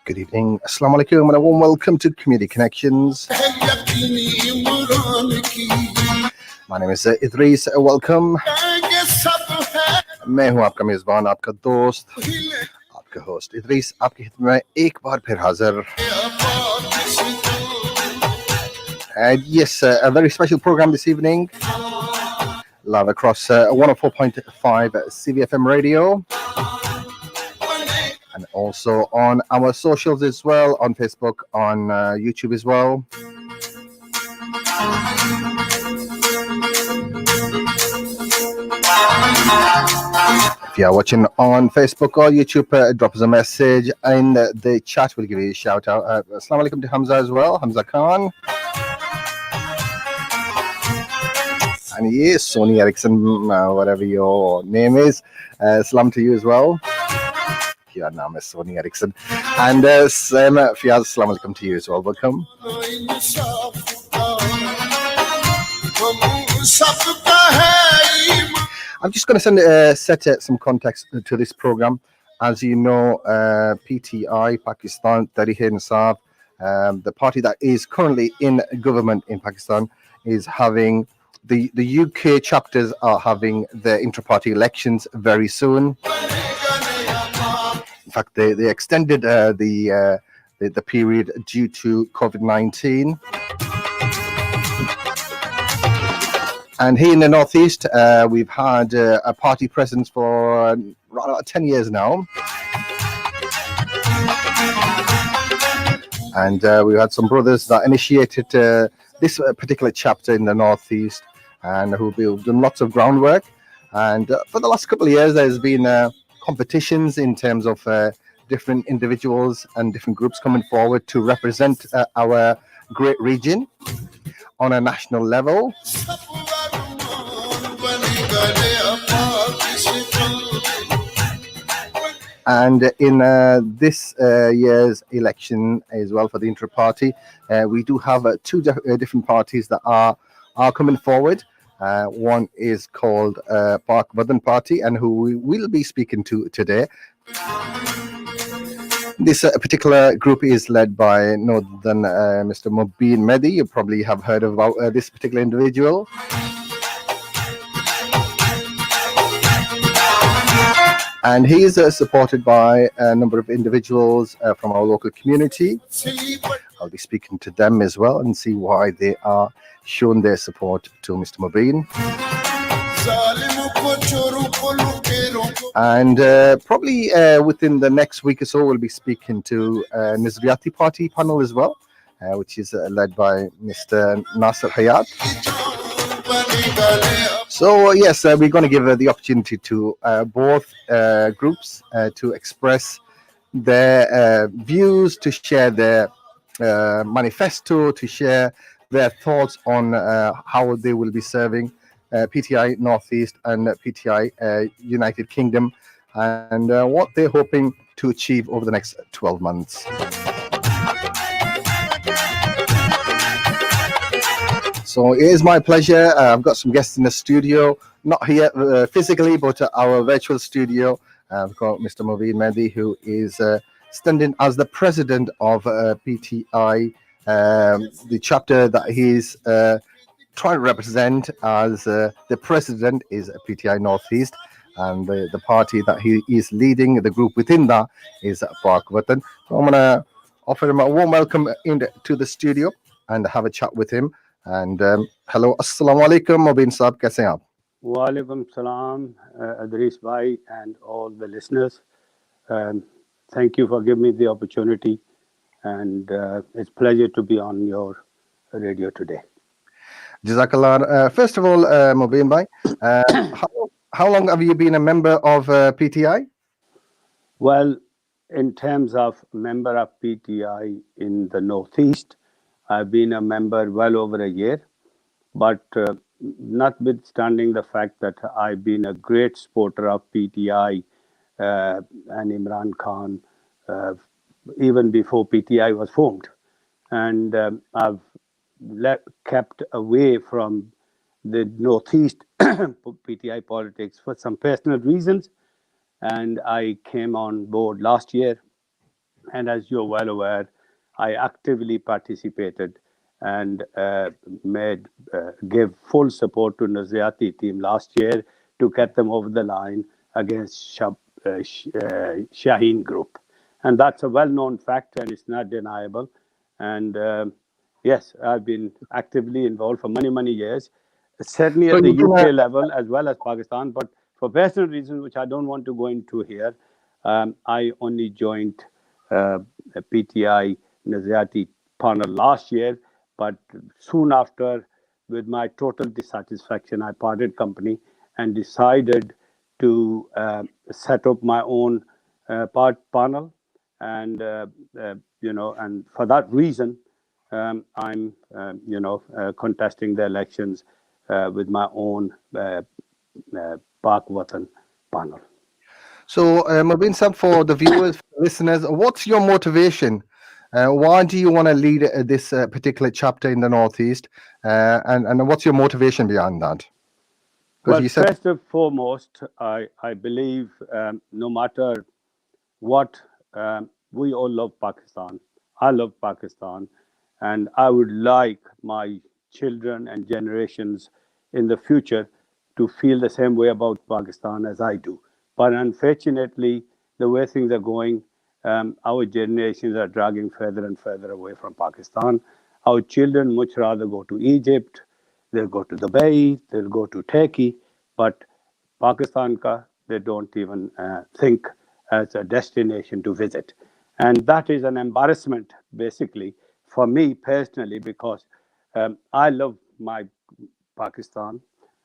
Good evening, Assalamu alaikum, and a warm welcome to Community Connections. My name is Idrees. Welcome. मैं हूं आपका मेजबान, आपका दोस्त, आपका होस्ट इदरीस, आपकी खिदमत में एक बार फिर हाजिर. And yes, a very special program this evening, live across 104.5 CVFM radio, and also on our socials as well, on Facebook, on YouTube as well. If you are watching on Facebook or YouTube, drop us a message in the chat. We'll give you a shout out. Assalamu alaikum to Hamza as well, Hamza Khan. And yes, Sony Ericsson, whatever your name is, salam to you as well. Your name is Sony Ericsson. And Sam Fiaz, assalamu alaikum to you as well. Welcome. I'm just going to set some context to this program. As you know, PTI, Pakistan Tehreek-e-Insaf, the party that is currently in government in Pakistan, is having the UK chapters are having the intra-party elections very soon. In fact, they extended the period due to COVID-19. And here in the Northeast, we've had a party presence for around about 10 years now. And we had some brothers that initiated this particular chapter in the Northeast, and who've done lots of groundwork. And for the last couple of years, there's been competitions in terms of different individuals and different groups coming forward to represent our great region on a national level. And in this year's election as well for the intra-party, we do have two different parties that are coming forward. One is called Watan Party, and who we will be speaking to today. This particular group is led by no other than Mr. MEHDI. You probably have heard about this particular individual. And he is supported by a number of individuals from our local community. I'll be speaking to them as well and see why they are showing their support to Mr. MEHDI. And probably within the next week or so, we'll be speaking to Nizriyati Party panel as well, which is led by Mr. Nasser Hayat. So yes, we're going to give the opportunity to both groups to express their views, to share their manifesto, to share their thoughts on how they will be serving PTI Northeast and PTI United Kingdom, and what they're hoping to achieve over the next 12 months. So it is my pleasure. I've got some guests in the studio, not here physically, but our virtual studio. I've got Mr. MEHDI, who is standing as the president of PTI, the chapter that he's trying to represent as the president is PTI Northeast, and the party that he is leading, the group within that, is Watan. So I'm going to offer him a warm welcome into the studio and have a chat with him. And hello, assalamu alaikum, MEHDI Saab, kaise hain aap? Wa alaikum salam, Idrees bhai, and all the listeners. Thank you for giving me the opportunity, and it's a pleasure to be on your radio today. Jazakallah. First of all, Mobeen bhai, how long have you been a member of PTI? Well, in terms of member of PTI in the Northeast, I've been a member well over a year. But notwithstanding the fact that I've been a great supporter of PTI and Imran Khan uh, even before PTI was formed, and I've kept away from the Northeast PTI politics for some personal reasons, and I came on board last year. And as you're well aware, I actively participated and made gave full support to Naziati team last year to get them over the line against Shaheen Group, and that's a well-known fact and it's not deniable. And yes, I've been actively involved for many years, certainly So at the you've been UK level as well as Pakistan. But for personal reasons, which I don't want to go into here, I only joined uh, PTI Naziati panel last year, but soon after, with my total dissatisfaction, I parted company and decided to set up my own part panel, and and for that reason, I'm contesting the elections with my own Pak Watan panel. So, Mobeen Sab, for the viewers, listeners, what's your motivation? Why do you want to lead this particular chapter in the Northeast? And what's your motivation behind that? Because Well, you said, first and foremost, I believe no matter what, we all love Pakistan. I love Pakistan, and I would like my children and generations in the future to feel the same way about Pakistan as I do. But unfortunately, the way things are going, our generations are dragging further and further away from Pakistan. Our children much rather go to Egypt, they'll go to Dubai, they'll go to Turkey, but Pakistan ka they don't even think as a destination to visit. And that is an embarrassment, basically, for me personally, because I love my Pakistan.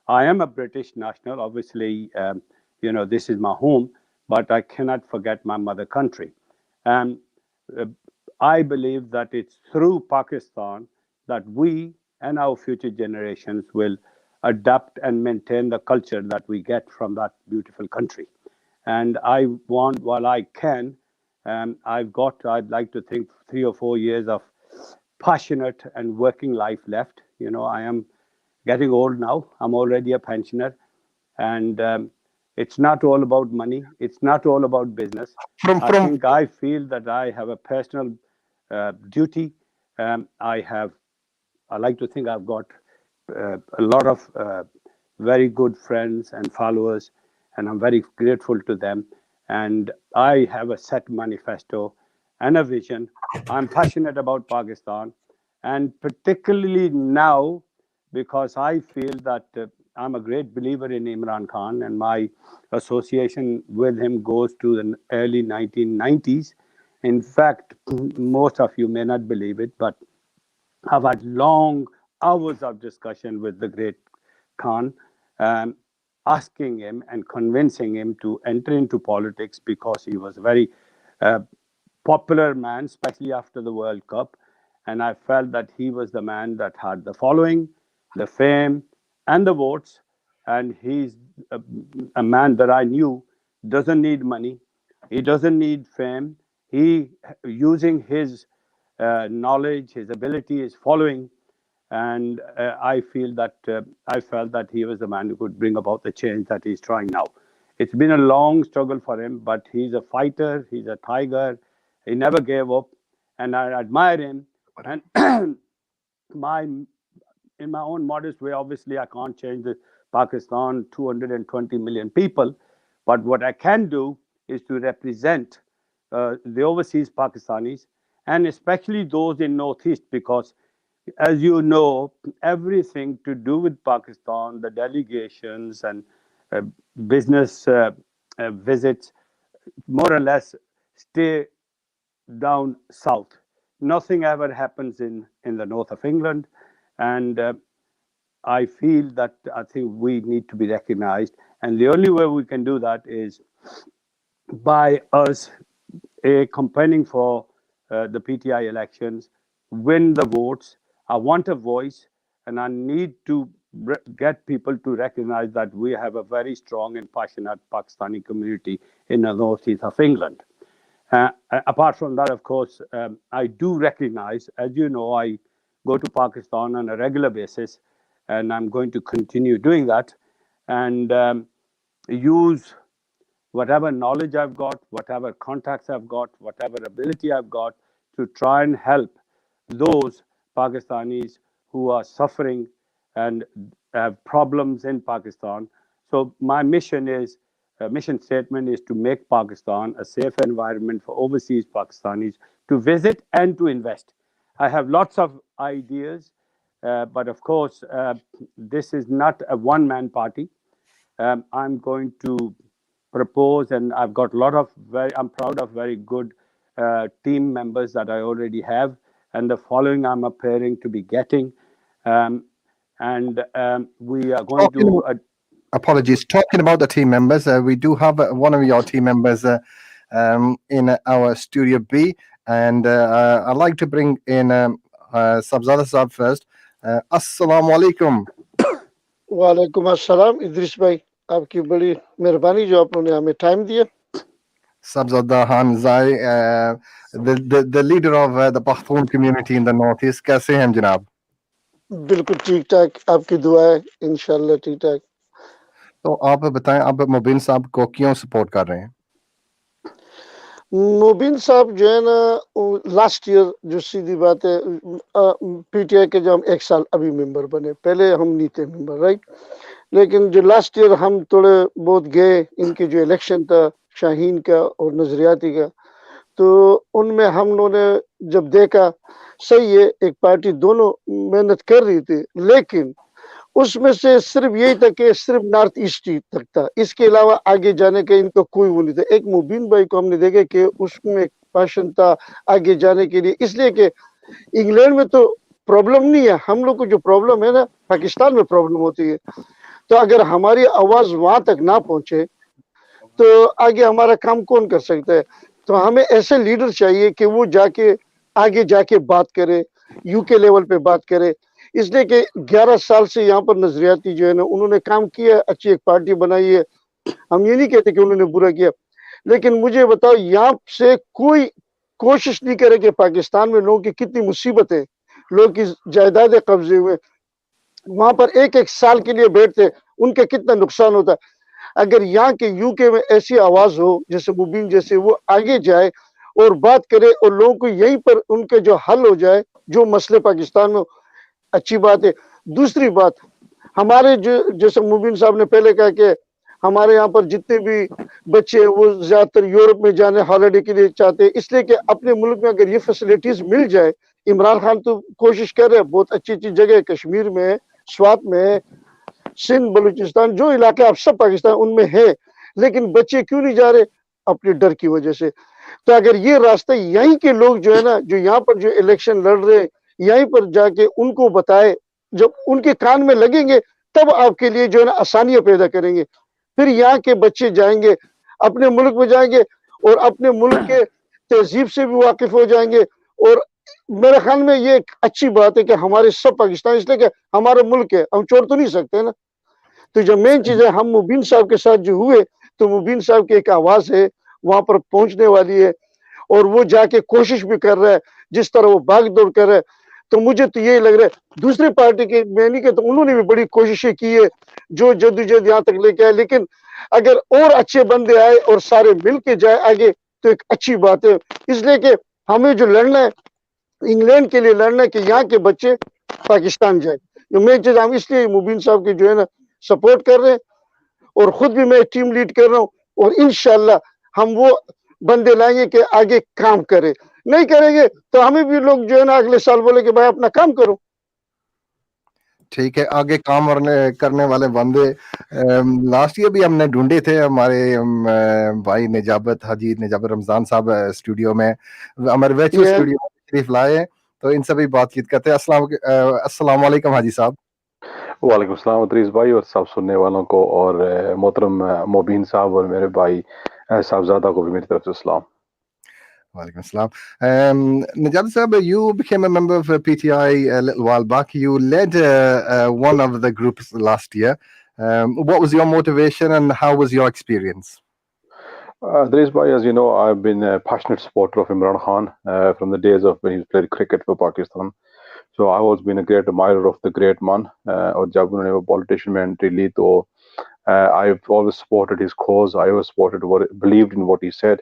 I am a British national. Obviously, this is my home, but I cannot forget my mother country. And uh, I believe that it's through Pakistan that we and our future generations will adapt and maintain the culture that we get from that beautiful country. And I want, while I can, I'd like to think 3 or 4 years of passionate and working life left. I am getting old now. I'm already a pensioner, and it's not all about money. It's not all about business. I from think I feel that I have a personal duty. I have. I like to think I've got a lot of very good friends and followers, and I'm very grateful to them. And I have a set manifesto and a vision. I'm passionate about Pakistan, and particularly now because I feel that I'm a great believer in Imran Khan, and my association with him goes to the early 1990s. In fact, most of you may not believe it, but I've had long hours of discussion with the great Khan, um, asking him and convincing him to enter into politics because he was a very uh, popular man, especially after the World Cup. And I felt that he was the man that had the following, the fame, and the votes. And he's a man that I knew doesn't need money, he doesn't need fame. He, using his knowledge, his ability, his following, and I felt that he was the man who could bring about the change that he's trying now. It's been a long struggle for him, but he's a fighter. He's a tiger. He never gave up, and I admire him. And my in my own modest way, obviously, I can't change the Pakistan 220 million people, but what I can do is to represent the overseas Pakistanis, and especially those in Northeast, because as you know, everything to do with Pakistan, the delegations and uh, business visits, more or less stay down south. Nothing ever happens in the north of England, and I feel that I think we need to be recognized, and the only way we can do that is by us campaigning for the PTI elections, win the votes. I want a voice, and I need to get people to recognize that we have a very strong and passionate Pakistani community in the northeast of England. Apart from that, of course, I do recognize, as you know, I go to Pakistan on a regular basis, and I'm going to continue doing that and use whatever knowledge I've got, whatever contacts I've got, whatever ability I've got to try and help those Pakistanis who are suffering and have problems in Pakistan. So my mission statement is to make Pakistan a safe environment for overseas Pakistanis to visit and to invest. I have lots of ideas, but of course, this is not a one-man party. I'm going to propose, and I've got a lot of I'm proud of very good team members that I already have, and the following I'm appearing to be getting. And we are going to. Apologies. Talking about the team members, we do have one of your team members in our Studio B, and I'd like to bring in Sabzada Saab first. Assalamu alaikum. वालेकुम अस्सलाम इदरीस भाई, आपकी बड़ी मेहरबानी जो आपने हमें time दिया. Sabzada Hanzai, the leader of the Pakhtun community in the northeast. कैसे हैं जनाब? बिल्कुल ठीक ठाक, आपकी दुआ है, इंशाल्लाह ठीक ठाक. तो आप बताएं, आप मुबीन साहब को क्यों सपोर्ट कर रहे हैं? मुबीन साहब जो है ना, लास्ट ईयर जो सीधी बात है, पीटीआई के जो हम 1 साल अभी मेंबर बने, पहले हम नहीं थे मेंबर, राइट. लेकिन जो लास्ट ईयर हम थोड़े बहुत गए, इनके जो इलेक्शन था शाहीन का और नजरियाती का, तो उनमें हम लोगों ने जब देखा सही है, एक पार्टी दोनों मेहनत कर रही थी, लेकिन उसमें से सिर्फ यही था कि सिर्फ नॉर्थ ईस्ट ही तक था, इसके अलावा आगे जाने का इनका कोई वो नहीं था. एक मुबीन भाई को हमने देखा कि उसमें पैशन था आगे जाने के लिए, इसलिए कि इंग्लैंड में तो प्रॉब्लम नहीं है, हम लोग को जो प्रॉब्लम है ना पाकिस्तान में प्रॉब्लम होती है. तो अगर हमारी आवाज वहां तक ना पहुंचे तो आगे हमारा काम कौन कर सकता है. तो हमें ऐसे लीडर चाहिए कि वो जाके आगे जाके बात करे, यूके लेवल पे बात करे. इसलिए कि 11 साल से यहाँ पर नजरियाती जो है ना उन्होंने काम किया, अच्छी एक पार्टी बनाई है. हम ये नहीं कहते कि उन्होंने बुरा किया, लेकिन मुझे बताओ यहाँ से कोई कोशिश नहीं करे कि पाकिस्तान में लोगों की कितनी मुसीबत है, लोग की जायदादें कब्जे हुए, वहां पर एक एक साल के लिए बैठते, उनका कितना नुकसान होता. अगर यहाँ के यूके में ऐसी आवाज हो जैसे मुबीन जैसे, वो आगे जाए और बात करे और लोगों को यहीं पर उनके जो हल हो जाए जो मसले पाकिस्तान में, अच्छी बात है. दूसरी बात, हमारे जो जैसे मुबीन साहब ने पहले कहा कि हमारे यहाँ पर जितने भी बच्चे हैं वो ज्यादातर यूरोप में जाने हॉलिडे के लिए चाहते हैं, इसलिए कि अपने मुल्क में अगर ये फैसिलिटीज मिल जाए, इमरान खान तो कोशिश कर रहे हैं, बहुत अच्छी अच्छी जगह कश्मीर में है, स्वात में है, सिंध बलूचिस्तान जो इलाके आप सब पाकिस्तान उनमें है, लेकिन बच्चे क्यों नहीं जा रहे? अपने डर की वजह से. तो अगर ये रास्ता यहीं के लोग जो है ना, जो यहाँ पर जो इलेक्शन लड़ रहे हैं, यहीं पर जाके उनको बताए, जब उनके कान में लगेंगे तब आपके लिए जो है ना आसानियां पैदा करेंगे. फिर यहाँ के बच्चे जाएंगे, अपने मुल्क में जाएंगे और अपने मुल्क के तहजीब से भी वाकिफ हो जाएंगे. और मेरे ख्याल में ये एक अच्छी बात है कि हमारे सब पाकिस्तान, इसलिए कि हमारा मुल्क है, हम छोड़ तो नहीं सकते ना. तो जो मेन चीज है, हम मुबीन साहब के साथ जो हुए, तो मुबीन साहब की एक आवाज है वहां पर पहुंचने वाली है, और वो जाके कोशिश भी कर रहा है जिस तरह वो भाग दौड़ कर रहा है. तो मुझे तो यही लग रहा है, दूसरी पार्टी के मैं नहीं कहता, उन्होंने भी बड़ी कोशिशें की है जो जद्दोजहद यहाँ तक लेके आए, लेकिन अगर और अच्छे बंदे आए और सारे मिल के जाए आगे तो एक अच्छी बात है. इसलिए कि हमें जो लड़ना है इंग्लैंड के लिए लड़ना है कि यहाँ के बच्चे पाकिस्तान जाए. जो मेन चीज हम इसलिए मुबीन साहब की जो है ना सपोर्ट कर रहे हैं, और खुद भी मैं टीम लीड कर रहा हूँ, और इंशाल्लाह हम वो बंदे लाएंगे कि आगे काम करे. नहीं करेंगे तो हमें भी लोग जो है ना अगले साल बोले कि भाई अपना काम करो. ठीक है, आगे काम करने वाले बंदे लास्ट ईयर भी हमने ढूंढे थे. हमारे भाई निजाबत हाजी निजाबत रमजान साहब स्टूडियो में, हमारे वर्चुअल स्टूडियो में तशरीफ लाए, तो इनसे भी बातचीत करते हैं. अस्सलाम वालेकुम हाजी साहब. वालेकुम सलाम इदरीस भाई और सब सुनने वालों को और मोहतरम मोबीन साहब और मेरे भाई साहबजादा को भी मेरी तरफ से सलाम. Walaikum salam. Najat Sab, you became a member of PTI a little while back. You led one of the groups last year. What was your motivation and how was your experience? Idrees bhai, as you know, I've been a passionate supporter of Imran Khan from the days of when he played cricket for Pakistan. So I've always been a great admirer of the great man. और जब उन्होंने वो politician में entry ली तो I've always supported his cause. I always supported believed in what he said.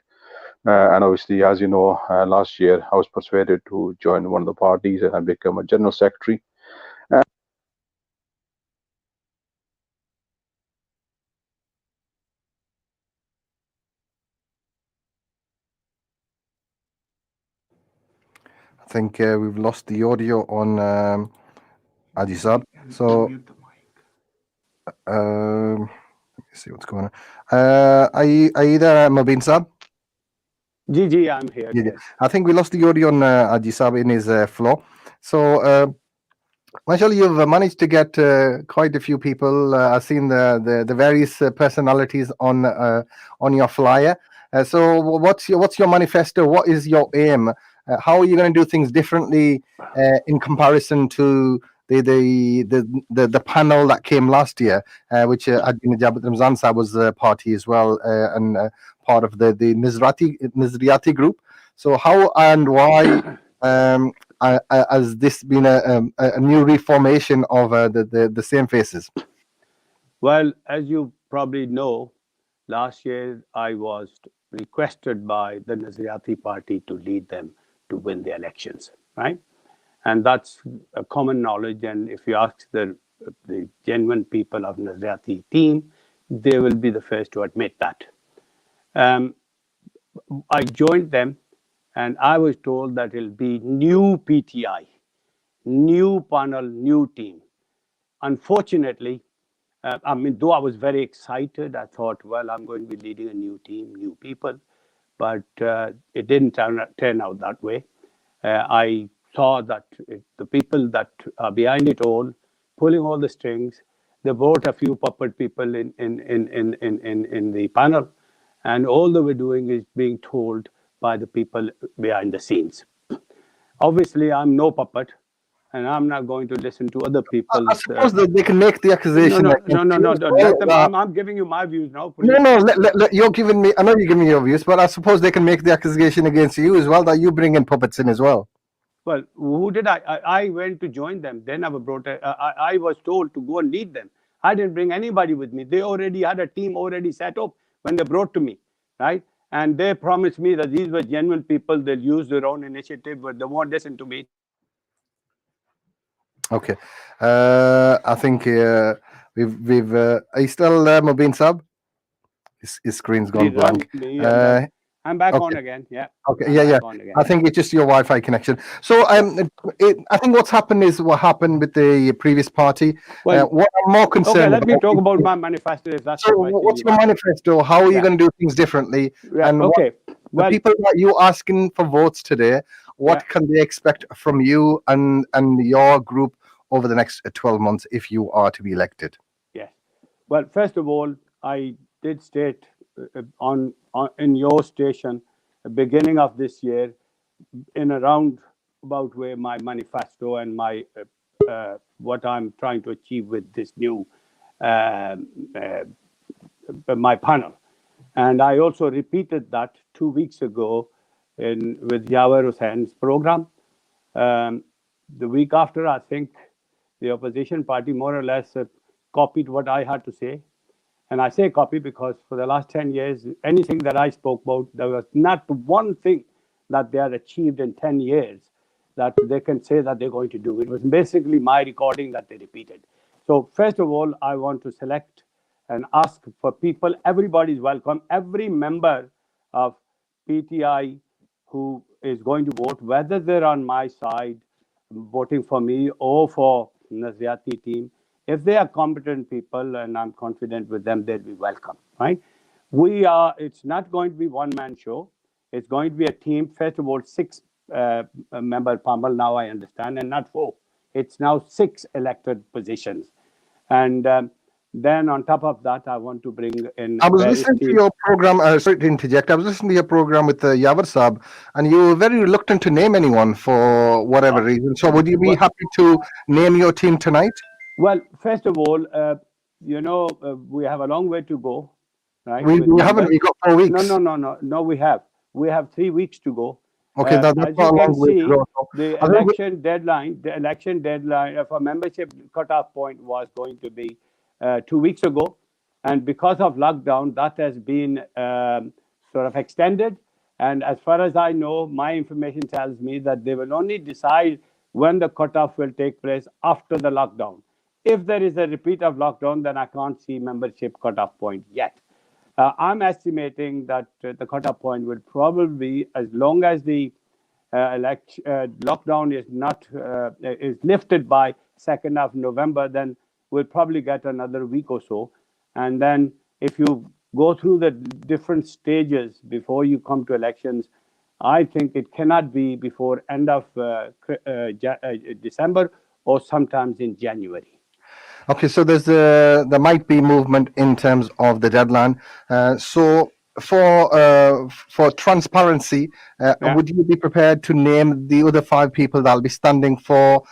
And obviously, as you know, last year I was persuaded to join one of the parties and I became a general secretary. I think we've lost the audio on Adi Sab. So let me see what's going on. Are you there, Mobeen Sab? Gigi, I'm here. Yeah, Yes. I think we lost the audio on Adi Sab in his floor. So Marshall, you've managed to get quite a few people. I've seen the various personalities on your flyer. So what's your manifesto? What is your aim? How are you going to do things differently in comparison to the panel that came last year, which Adin Jabat Ramzan Sahab was party as well and part of the Nizriyati group. So how and why? Has this been a new reformation of the same faces? Well, as you probably know, last year I was requested by the Nazirati party to lead them to win the elections, right? And that's a common knowledge. And if you ask the genuine people of Nazirati team, they will be the first to admit that. I joined them and I was told that it'll be new PTI, new panel, new team. Unfortunately, I mean, though I was very excited, I thought, well, I'm going to be leading a new team, new people, but it didn't turn out that way. I saw that the people that are behind it all, pulling all the strings, they brought a few puppet people in the panel, and all they were doing is being told by the people behind the scenes. Obviously, I'm no puppet, and I'm not going to listen to other people's. I suppose that they can make the accusation. I'm giving you my views now. You're giving me. I know you're giving me your views, but I suppose they can make the accusation against you as well that you bring in puppets in as well. Well, who did I went to join them. Then I was told to go and lead them. I didn't bring anybody with me. They already had a team already set up when they brought to me, right? And they promised me that these were genuine people. They'll use their own initiative, but they won't listen to me. Okay, I think we've. Are you still there, Mobeen Sab? His screen's gone blank. I'm back on again. Yeah. Okay. Yeah. I think it's just your Wi-Fi connection. So I think what's happened is what happened with the previous party. Well, what I'm more concerned. Okay, let me talk about my manifesto. If that's so what's your manifesto? How are you going to do things differently? Yeah. And okay. The people that you asking for votes today, what can they expect from you and your group over the next 12 months if you are to be elected? Yes. Well, first of all, I did state on in your station, beginning of this year, in around about where my manifesto and my what I'm trying to achieve with this new my panel, and I also repeated that 2 weeks ago with Yawer Hussein's program. The week after, I think the opposition party more or less copied what I had to say. And I say copy because for the last 10 years, anything that I spoke about, there was not one thing that they had achieved in 10 years that they can say that they're going to do. It was basically my recording that they repeated. So first of all, I want to select and ask for people. Everybody's welcome. Every member of PTI who is going to vote, whether they're on my side, voting for me or for Nazirati team, if they are competent people and I'm confident with them, they'll be welcome, right? It's not going to be one-man show. It's going to be a team. First of all, 6 member panel, now I understand, and not 4. It's now 6 elected positions. And then on top of that, I want to bring in I was various listening to teams. your program. Sorry to interject. I was listening to your program with Yawar Saab, and you were very reluctant to name anyone for whatever reason. So, would you be Well, happy to name your team tonight? well, first of all, we have a long way to go, right, We, with we haven't. members. We got 4 weeks. No, we have. We have 3 weeks to go. Okay, that's As not you a can long way to see, go. So the I think election deadline for membership cutoff point was going to be 2 weeks ago, and because of lockdown, that has been sort of extended. And as far as I know, my information tells me that they will only decide when the cutoff will take place after the lockdown. If there is a repeat of lockdown, then I can't see membership cutoff point yet. I'm estimating that the cutoff point will probably be, as long as the lockdown is not is lifted by 2nd of November, then we'll probably get another week or so. And then if you go through the different stages before you come to elections, I think it cannot be before end of December or sometimes in January. Okay, so there might be movement in terms of the deadline. So for transparency, Yeah. would you be prepared to name the other 5 people that'll be standing for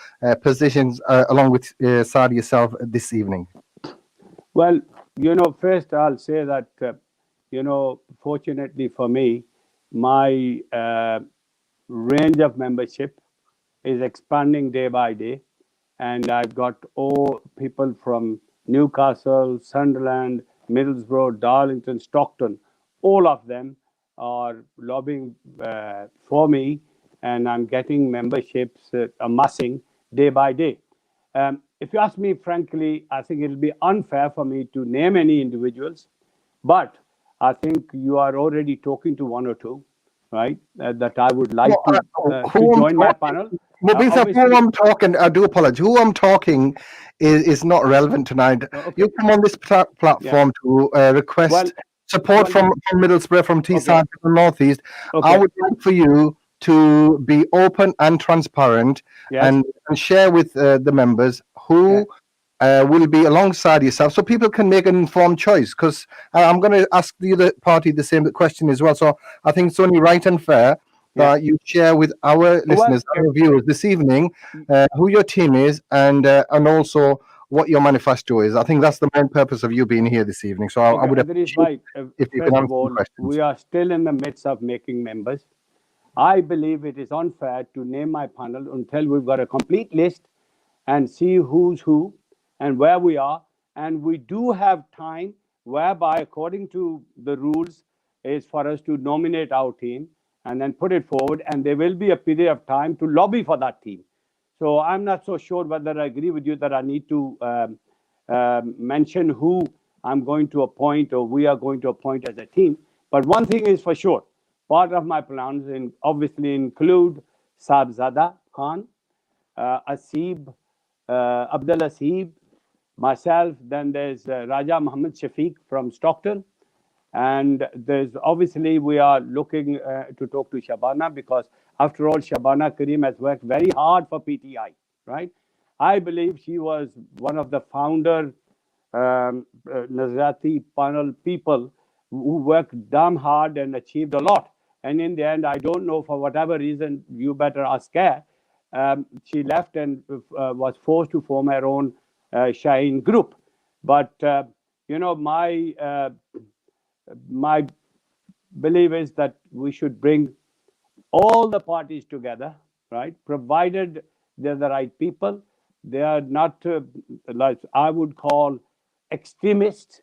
positions along with Saad yourself this evening? Well, first I'll say that, fortunately for me, my range of membership is expanding day by day. And I've got all people from Newcastle, Sunderland, Middlesbrough, Darlington, Stockton. All of them are lobbying for me, and I'm getting memberships amassing day by day. If you ask me frankly, I think it'll be unfair for me to name any individuals, but I think you are already talking to one or two, right? That I would like to join my panel. Mubin sir, Obviously, who I'm talking, I do apologize. Who I'm talking is not relevant tonight. okay, You come on this yeah. platform to request Well, support well, from Middlesbrough, from okay, Teesside, from Northeast. I okay, would like for you to be open and transparent yes, and share with the members yeah, who will be alongside yourself so people can make an informed choice. Because I'm going to ask the other party the same question as well. So I think it's only right and fair yeah. that you share with our Well, listeners, our viewers this evening, who your team is and also what your manifesto is. I think that's the main purpose of you being here this evening. So I okay, would Idrees appreciate bhai, if you can first of answer the all, questions. we are still in the midst of making members. I believe it is unfair to name my panel until we've got a complete list and see who's who and where we are. And we do have time whereby, according to the rules, is for us to nominate our team and then put it forward. And there will be a period of time to lobby for that team. So I'm not so sure whether I agree with you that I need to mention who I'm going to appoint or we are going to appoint as a team. But one thing is for sure, part of my plans obviously include Saabzada Khan, Asib, Abdul Asib, myself. Then there's Raja Muhammad Shafiq from Stockton. And there's obviously we are looking to talk to Shabana because after all, Shabana Karim has worked very hard for PTI, right? I believe she was one of the founder Nazarati panel people who worked damn hard and achieved a lot. And in the end, I don't know, for whatever reason, you better ask her. She left and was forced to form her own Shine group. But, my belief is that we should bring all the parties together, right? Provided they're the right people. They are not, like I would call, extremists.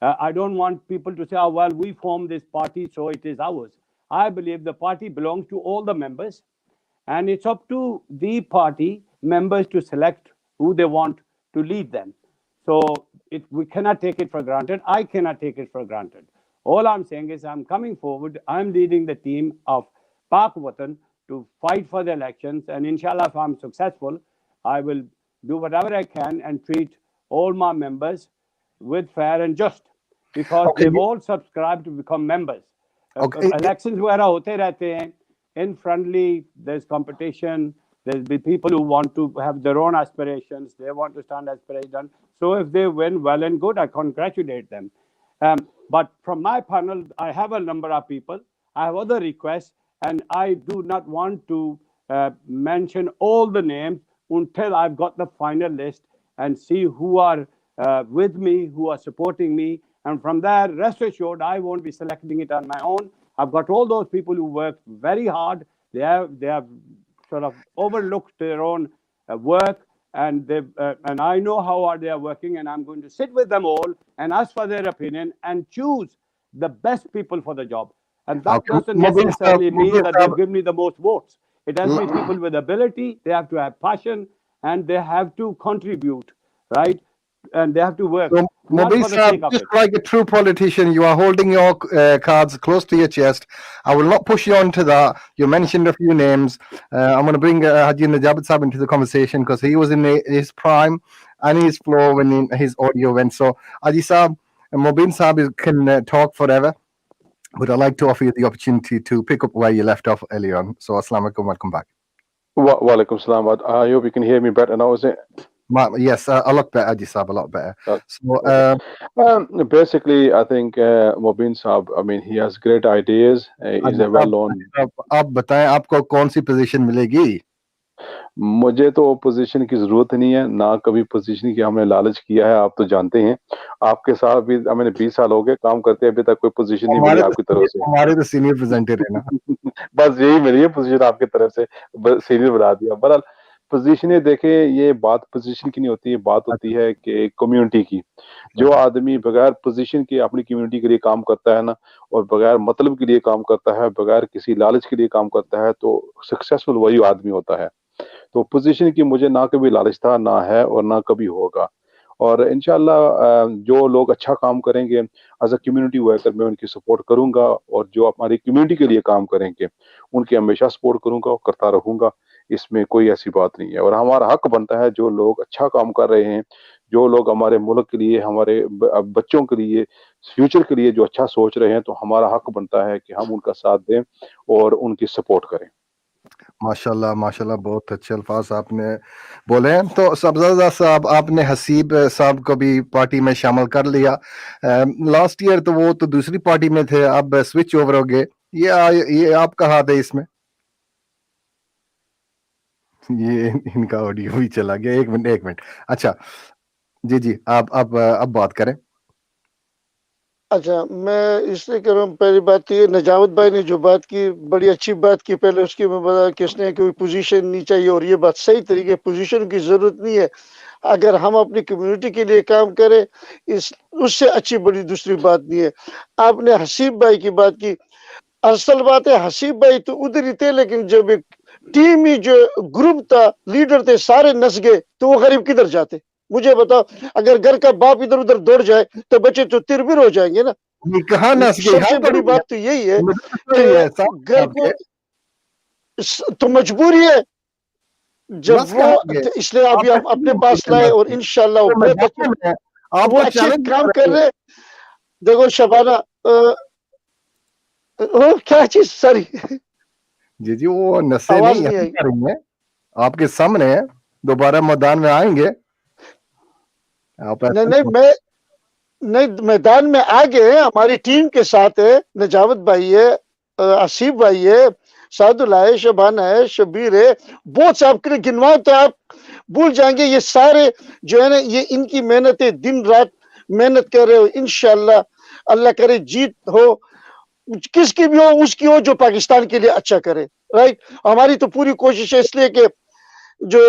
I don't want people to say, oh, well, we formed this party, so it is ours. I believe the party belongs to all the members, and it's up to the party members to select who they want to lead them. So we cannot take it for granted. I cannot take it for granted. All I'm saying is I'm coming forward. I'm leading the team of Pak Watan to fight for the elections. And inshallah, if I'm successful, I will do whatever I can and treat all my members with fair and just, because Okay. they've all subscribed to become members. Okay. Elections वगैरह होते रहते हैं. In friendly, there's competition. There'll be people who want to have their own aspirations. They want to stand aspiration. So if they win, well and good, I congratulate them. But from my panel, I have a number of people. I have other requests, and I do not want to mention all the names until I've got the final list and see who are with me, who are supporting me. And from there, rest assured, I won't be selecting it on my own. I've got all those people who work very hard. They have sort of overlooked their own work, and I know how hard they are working, and I'm going to sit with them all and ask for their opinion and choose the best people for the job. And that doesn't necessarily mean that they've given me the most votes. It has to be people with ability. They have to have passion, and they have to contribute, right? And they have to work. So, Mobeen sir, just like a true politician, you are holding your cards close to your chest. I will not push you on to that. You mentioned a few names. I'm going to bring Haji Najabat Sahib into the conversation because he was in his prime and his flow when his audio went. So, Haji Sahib, Mobeen Sahib can talk forever, but I'd like to offer you the opportunity to pick up where you left off earlier on. So, Assalamu alaikum, welcome back. Wa alaikum salam. I hope you can hear me better now, is it? Yes, a lot better, Haji Sahib, a lot better. So, basically, I think Mobeen Sahib, I mean, he has great ideas. He's a well-known. आप बताएं आपको कौन सी position मिलेगी? मुझे तो position की जरूरत नहीं है, ना कभी पोजीशन की हमने लालच किया है, आप तो जानते हैं। आपके साथ भी मैंने 20 साल हो गए काम करते, अभी तक कोई पोजीशन नहीं मिली आपकी तरफ से। हमारे तो सीनियर प्रेजेंटर है ना। बस यही मिली है पोजीशन आपकी तरफ से, सीनियर बना दिया। बहरहाल पोजीशनें देखें, ये बात पोजीशन की नहीं होती है, बात होती है कि कम्युनिटी की। जो आदमी बगैर पोजीशन के अपनी कम्युनिटी के लिए काम करता है ना, और बगैर मतलब के लिए काम करता है, बगैर किसी लालच के लिए काम करता है, तो सक्सेसफुल वही आदमी होता है। तो पोजीशन की मुझे ना कभी लालच था, ना है और ना कभी होगा। और इंशाल्लाह जो लोग अच्छा काम करेंगे एज अ कम्युनिटी वर्कर, मैं उनकी सपोर्ट करूंगा, और जो हमारी कम्युनिटी के लिए काम करेंगे उनकी हमेशा सपोर्ट करूंगा और करता रहूंगा। इसमें कोई ऐसी बात नहीं है, और हमारा हक बनता है जो लोग अच्छा काम कर रहे हैं, जो लोग हमारे मुल्क के लिए, हमारे बच्चों के लिए, फ्यूचर के लिए जो अच्छा सोच रहे हैं, तो हमारा हक बनता है कि हम उनका साथ दें और उनकी सपोर्ट करें। माशाल्लाह माशाल्लाह, बहुत अच्छे अल्फाज आपने बोले हैं। तो सब्ज़ादा साहब, आपने हसीब साहब को भी पार्टी में शामिल कर लिया। लास्ट ईयर तो वो तो दूसरी पार्टी में थे, अब स्विच ओवर हो गए। ये आपका हाथ है इसमें? ये इनका ऑडियो भी चला गया। एक मिनट। अच्छा जी, आप अब बात करें। अच्छा, मैं इसलिए कह रहा हूँ, पहली बात तो ये नजावत भाई ने जो बात की, बड़ी अच्छी बात की। पहले उसकी मैं बता कि उसने कोई पोजीशन नहीं चाहिए, और ये बात सही तरीके, पोजीशन की जरूरत नहीं है। अगर हम अपनी कम्युनिटी के लिए काम करें, उससे अच्छी बड़ी दूसरी बात नहीं है। आपने हसीब भाई की बात की, असल बात है, हसीब भाई तो उधर ही थे, लेकिन जब एक टीम ही जो ग्रुप था, लीडर थे, सारे नस गए, तो वो गरीब किधर जाते? मुझे बताओ, अगर घर का बाप इधर उधर दौड़ जाए तो बच्चे तो तिरबिर हो जाएंगे ना। कहाँ नस गए? सबसे बड़ी बात तो यही है कि घर को तो मजबूरी है जब वो, इसलिए अभी हम अपने पास लाए, और इंशाल्लाह वो अच्छे काम कर रहे। देखो शबाना, क्या चीज, सॉरी जी, वो नशे नहीं है, आपके सामने है, दोबारा मैदान में आएंगे। नहीं, मैदान में आ गए, हमारी टीम के साथ है, नजावत भाई है, आसिफ भाई है, सादुल्ला है, शबाना है, शबीर है, बहुत से आपके गिनवाए तो आप भूल जाएंगे। ये सारे जो है ना, ये इनकी मेहनत है, दिन रात मेहनत कर रहे हो। इंशाल्लाह अल्लाह करे जीत हो, किसकी भी हो, उसकी हो जो पाकिस्तान के लिए अच्छा करे, राइट। हमारी तो पूरी कोशिश है, इसलिए कि जो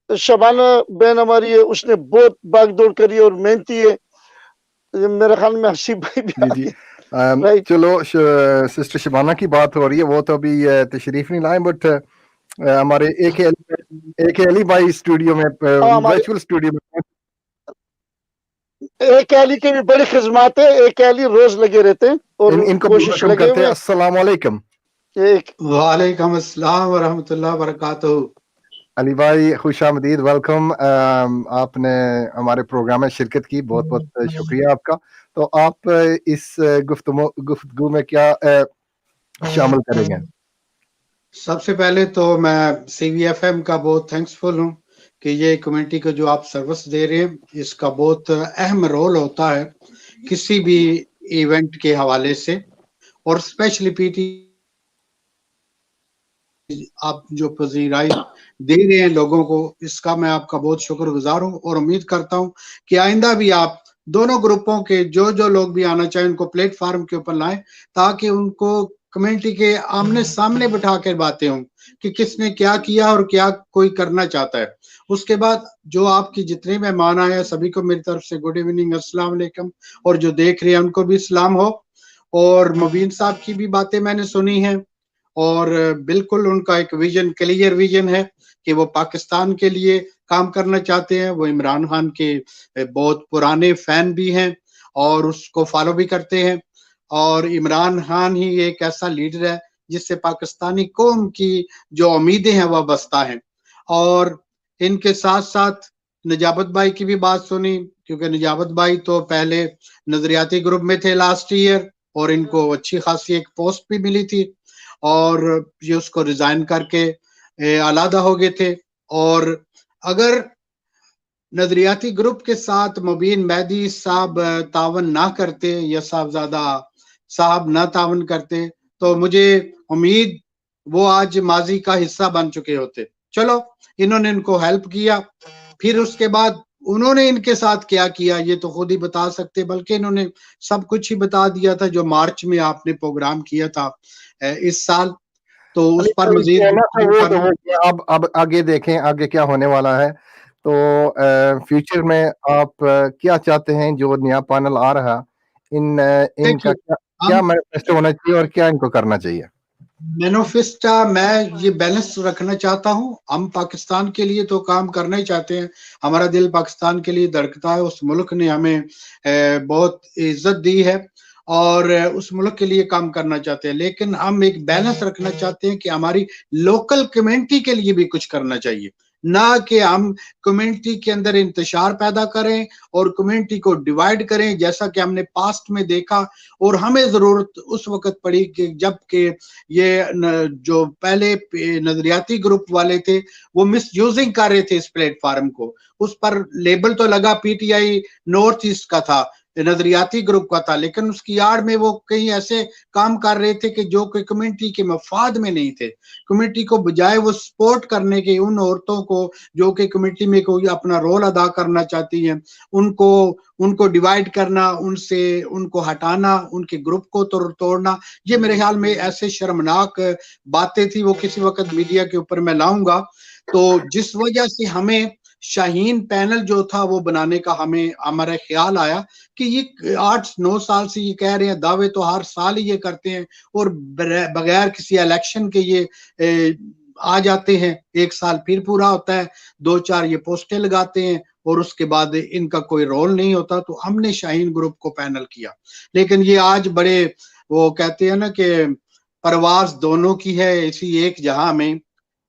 शबाना बहन हमारी है, उसने बहुत भागदौड़ करी है और मेहनती है। मेरे ख्याल में हसीब भाई भी जी। चलो, सिस्टर शबाना की बात हो रही है, वो तो अभी तशरीफ नहीं लाए, बट हमारे एक अली भाई स्टूडियो में, वर्चुअल स्टूडियो में, एक अली के भी बड़ी खिदमत है, एक अली रोज लगे रहते हैं और इनको कोशिश करते हैं। अस्सलाम वालेकुम। वालेकुम अस्सलाम व रहमतुल्लाह व बरकातहू। अली भाई खुशामदीद, वेलकम। आपने हमारे प्रोग्राम में शिरकत की, बहुत बहुत शुक्रिया आपका। तो आप इस गुफ्तगू में क्या शामिल करेंगे? सबसे पहले तो मैं CVFM का बहुत थैंक्सफुल हूँ कि ये कम्युनिटी को जो आप सर्विस दे रहे हैं, इसका बहुत अहम रोल होता है किसी भी इवेंट के हवाले से, और स्पेशली पीटी आप जो पजीराई दे रहे हैं लोगों को, इसका मैं आपका बहुत शुक्रगुजार हूँ और उम्मीद करता हूँ कि आइंदा भी आप दोनों ग्रुपों के जो जो लोग भी आना चाहें उनको प्लेटफार्म के ऊपर लाएं, ताकि उनको कम्युनिटी के आमने सामने बिठा कर बातें हों कि किसने क्या किया और क्या कोई करना चाहता है। उसके बाद जो आपकी जितने मेहमान आए हैं सभी को मेरी तरफ से गुड इवनिंग, अस्सलाम वालेकुम, और जो देख रहे हैं उनको भी सलाम हो। और मुबीन साहब की भी बातें मैंने सुनी हैं और बिल्कुल उनका एक विजन, क्लियर विजन है कि वो पाकिस्तान के लिए काम करना चाहते हैं। वो इमरान खान के बहुत पुराने फैन भी हैं और उसको फॉलो भी करते हैं, और इमरान खान ही एक ऐसा लीडर है जिससे पाकिस्तानी कौम की जो उम्मीदें हैं वह बस्ता है। और इनके साथ साथ नजाबत भाई की भी बात सुनी, क्योंकि नजाबत भाई तो पहले नजरियाती ग्रुप में थे लास्ट ईयर और इनको अच्छी खासी एक पोस्ट भी मिली थी और ये उसको रिजाइन करके अलहदा हो गए थे। और अगर नजरियाती ग्रुप के साथ मुबीन मेहदी साहब तावन ना करते या साहबजादा साहब ना तावन करते तो मुझे उम्मीद वो आज माजी का हिस्सा बन चुके होते। चलो, इन्होंने इनको हेल्प किया, फिर उसके बाद उन्होंने इनके साथ क्या किया ये तो खुद ही बता सकते, बल्कि इन्होंने सब कुछ ही बता दिया था जो मार्च में आपने प्रोग्राम किया था इस साल, तो उस पर ये है मजीद ना, तो वो करना। अब आगे देखें आगे क्या होने वाला है। तो फ्यूचर में आप क्या चाहते हैं जो नया पैनल आ रहा, इनका देखिए, क्या क्या हम मैनिफेस्टो होना चाहिए और क्या इनको करना चाहिए? मैनिफेस्टो मैं ये बैलेंस रखना चाहता हूँ। हम पाकिस्तान के लिए तो काम करना ही चाहते हैं, हमारा दिल पाकिस्तान के लिए धड़कता है। उस मुल्क ने हमें बहुत इज्जत दी है और उस मुल्क के लिए काम करना चाहते हैं, लेकिन हम एक बैलेंस रखना चाहते हैं कि हमारी लोकल कम्युनिटी के लिए भी कुछ करना चाहिए, ना कि हम कम्युनिटी के अंदर इंतशार पैदा करें और कम्युनिटी को डिवाइड करें, जैसा कि हमने पास्ट में देखा। और हमें जरूरत उस वक्त पड़ी कि जबकि ये जो पहले नजरियाती ग्रुप वाले थे वो मिस यूजिंग कर रहे थे इस प्लेटफार्म को। उस पर लेबल तो लगा पीटीआई नॉर्थ ईस्ट का था, नजरियाती ग्रुप का था, लेकिन उसकी आड़ में वो कई ऐसे काम कर रहे थे कि जो कि कम्युनिटी के मफाद में नहीं थे। कम्युनिटी को बजाय वो सपोर्ट करने के उन औरतों को जो कि कम्युनिटी में कोई अपना रोल अदा करना चाहती हैं, उनको उनको डिवाइड करना, उनसे उनको हटाना, उनके ग्रुप को तोड़ना, ये मेरे ख्याल में ऐसे शर्मनाक बातें थी। वो किसी वक्त मीडिया के ऊपर मैं लाऊंगा। तो जिस वजह से हमें शाहीन पैनल जो था वो बनाने का हमें हमारा ख्याल आया कि ये 8-9 साल से ये कह रहे हैं, दावे तो हर साल ही ये करते हैं और बगैर किसी इलेक्शन के ये आ जाते हैं, एक साल फिर पूरा होता है, 2-4 ये पोस्टें लगाते हैं और उसके बाद इनका कोई रोल नहीं होता। तो हमने शाहीन ग्रुप को पैनल किया, लेकिन ये आज बड़े वो कहते हैं ना कि परवास दोनों की है इसी एक जहां में,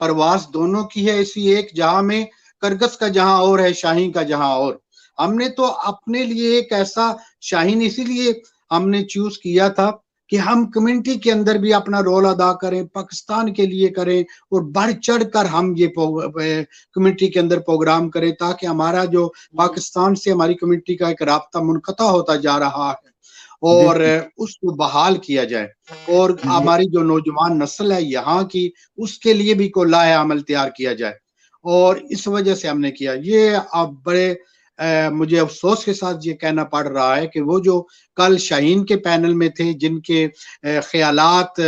परवास दोनों की है इसी एक जहां में, करगस का जहां और है शाहीन का जहां और। हमने तो अपने लिए एक ऐसा शाहीन इसीलिए हमने चूज किया था कि हम कम्युनिटी के अंदर भी अपना रोल अदा करें, पाकिस्तान के लिए करें और बढ़ चढ़ कर हम ये कम्युनिटी के अंदर प्रोग्राम करें, ताकि हमारा जो पाकिस्तान से हमारी कम्युनिटी का एक राब्ता मुनक़ता होता जा रहा है जी और उसको बहाल किया जाए, और जी हमारी जो नौजवान नस्ल है यहाँ की उसके लिए भी कोई लाए अमल तैयार किया जाए। और इस वजह से हमने किया ये। अब बड़े मुझे अफसोस के साथ ये कहना पड़ रहा है कि वो जो कल शाहीन के पैनल में थे, जिनके ख्यालात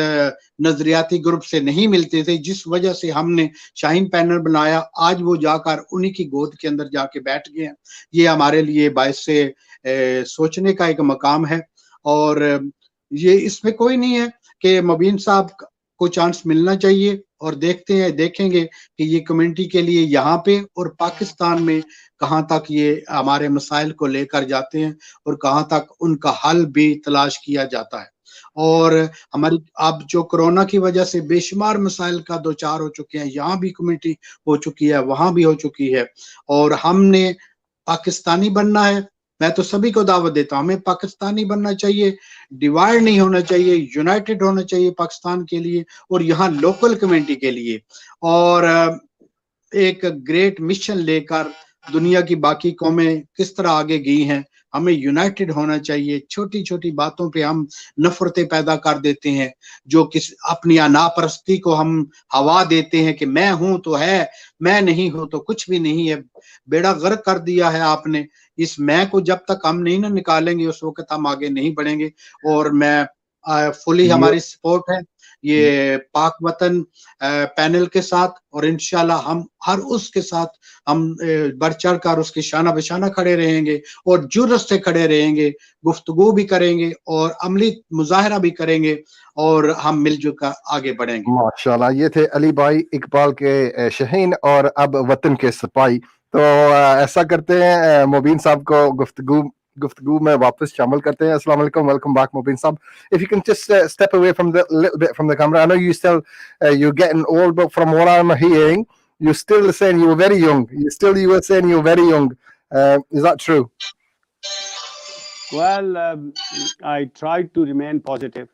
नजरियाती ग्रुप से नहीं मिलते थे, जिस वजह से हमने शाहीन पैनल बनाया, आज वो जाकर उन्हीं की गोद के अंदर जाके बैठ गए हैं। ये हमारे लिए बायस से सोचने का एक मकाम है। और ये इसमें कोई नहीं है कि मुबीन साहब को चांस मिलना चाहिए, और देखते हैं देखेंगे कि ये कम्युनिटी के लिए यहाँ पे और पाकिस्तान में कहाँ तक ये हमारे मसाइल को लेकर जाते हैं और कहाँ तक उनका हल भी तलाश किया जाता है। और हमारी अब जो कोरोना की वजह से बेशुमार मसाइल का दो चार हो चुके हैं, यहाँ भी कम्युनिटी हो चुकी है, वहां भी हो चुकी है, और हमने पाकिस्तानी बनना है, मैं तो सभी को दावत देता हूं, हमें पाकिस्तानी बनना चाहिए, डिवाइड नहीं होना चाहिए, यूनाइटेड होना चाहिए पाकिस्तान के लिए और यहाँ लोकल कम्युनिटी के लिए, और एक ग्रेट मिशन लेकर दुनिया की बाकी कौमें किस तरह आगे गई हैं, हमें यूनाइटेड होना चाहिए। छोटी छोटी बातों पे हम नफरतें पैदा कर देते हैं, जो किस अपनी अनापरस्ती को हम हवा देते हैं कि मैं हूं तो है, मैं नहीं हूं तो कुछ भी नहीं है। बेड़ा गर्क कर दिया है आपने। इस मैं को जब तक हम नहीं ना निकालेंगे उस वक्त हम आगे नहीं बढ़ेंगे। और मैं फुली हमारी सपोर्ट है ये पाक वतन पैनल के साथ, और इंशाल्लाह हम हर उसके साथ हम बढ़ चढ़ कर उसके शाना बशाना खड़े रहेंगे और जुर्रत से खड़े रहेंगे, गुफ्तगू भी करेंगे और अमली मुजाहरा भी करेंगे और हम मिलजुल कर आगे बढ़ेंगे। माशाल्लाह, ये थे अली भाई इकबाल के शहीन और अब वतन के सिपाही। तो ऐसा करते हैं, मुबीन साहब को गुफ्तगू में वापस शामिल करते हैं। अस्सलाम वालेकुम, वेलकम बैक मुबीन साहब। If you can just step away from the little bit from the camera. I know you still you're getting old, but from what I'm hearing, you're still saying you were very young. You were saying you were very young. Is that true? Well, I tried to remain positive.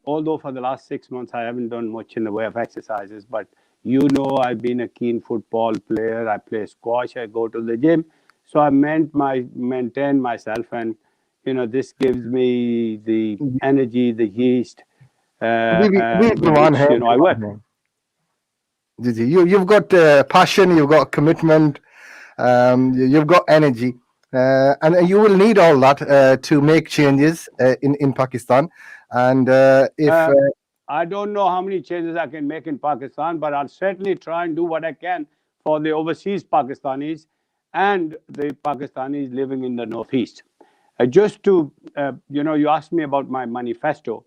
Although for the last 6 months I haven't done much in the way of exercises, but I've been a keen football player. I play squash. I go to the gym, so I maintain myself, and this gives me the energy, the yeast, with which I work. You've got passion, you've got commitment, you've got energy, and you will need all that to make changes in Pakistan. And I don't know how many changes I can make in Pakistan, but I'll certainly try and do what I can for the overseas Pakistanis and the Pakistanis living in the Northeast. Just to, you asked me about my manifesto.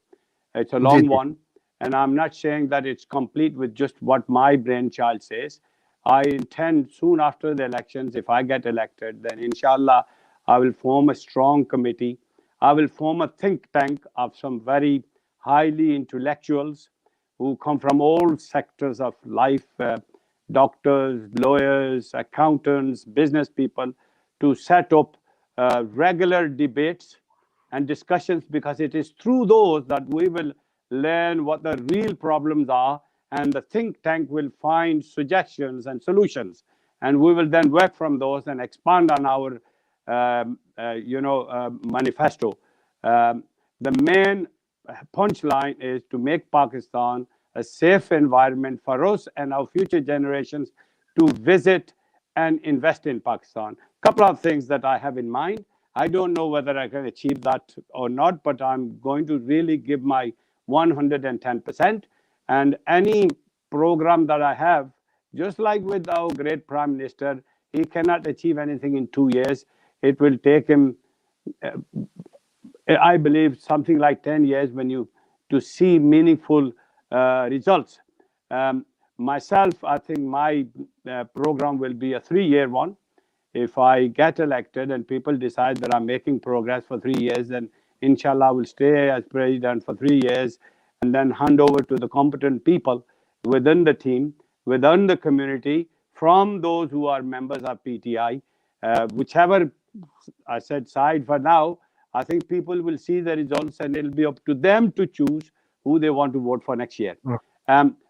It's a long one, and I'm not saying that it's complete with just what my brainchild says. I intend soon after the elections, if I get elected, then inshallah, I will form a strong committee. I will form a think tank of some very highly intellectuals who come from all sectors of life, doctors, lawyers, accountants, business people, to set up regular debates and discussions, because it is through those that we will learn what the real problems are, and the think tank will find suggestions and solutions, and we will then work from those and expand on our manifesto. The main punchline is to make Pakistan a safe environment for us and our future generations to visit and invest in Pakistan. Couple of things that I have in mind. I don't know whether I can achieve that or not, but I'm going to really give my 110%. And any program that I have, just like with our great Prime Minister, he cannot achieve anything in 2 years. It will take him, I believe, something like 10 years to see meaningful results. Myself, I think my program will be a 3-year one. If I get elected and people decide that I'm making progress for 3 years, then inshallah I will stay as president for 3 years and then hand over to the competent people within the team, within the community, from those who are members of PTI. Whichever I said side for now, I think people will see the results and it'll be up to them to choose who they want to vote for next year.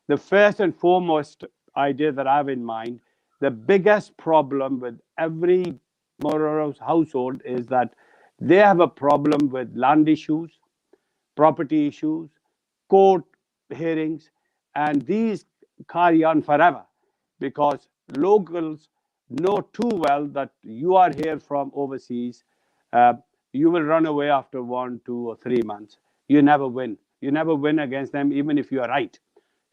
The first and foremost idea that I have in mind, the biggest problem with every Mororos household is that they have a problem with land issues, property issues, court hearings, and these carry on forever because locals know too well that you are here from overseas. You will run away after 1, 2, or 3 months. You never win. You never win against them, even if you are right.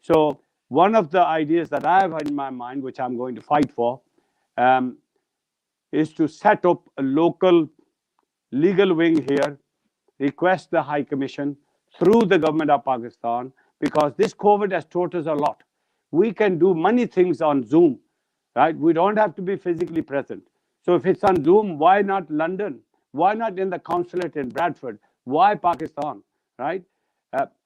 So one of the ideas that I have in my mind, which I'm going to fight for, is to set up a local legal wing here, request the High Commission through the government of Pakistan, because this COVID has taught us a lot. We can do many things on Zoom, right? We don't have to be physically present. So if it's on Zoom, why not London? Why not in the consulate in Bradford? Why Pakistan, right?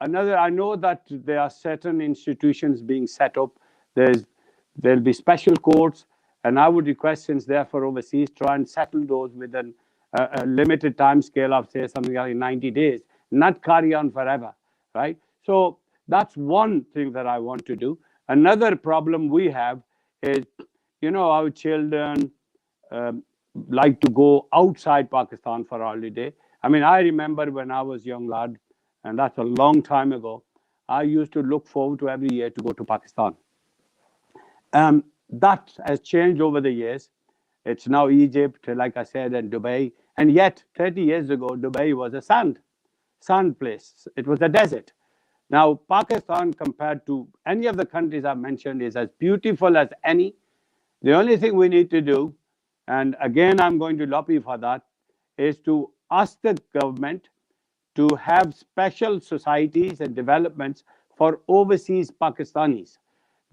I know that there are certain institutions being set up. There'll be special courts, and I would request, since they're for overseas, try and settle those within a limited time scale of, say, something like 90 days, not carry on forever, right? So that's one thing that I want to do. Another problem we have is, our children like to go outside Pakistan for holiday. I mean, I remember when I was young lad, and that's a long time ago, I used to look forward to every year to go to Pakistan. That has changed over the years. It's now Egypt, like I said, and Dubai. And yet, 30 years ago, Dubai was a sand place. It was a desert. Now, Pakistan, compared to any of the countries I've mentioned, is as beautiful as any. The only thing we need to do, and again, I'm going to lobby for that, is to ask the government to have special societies and developments for overseas Pakistanis.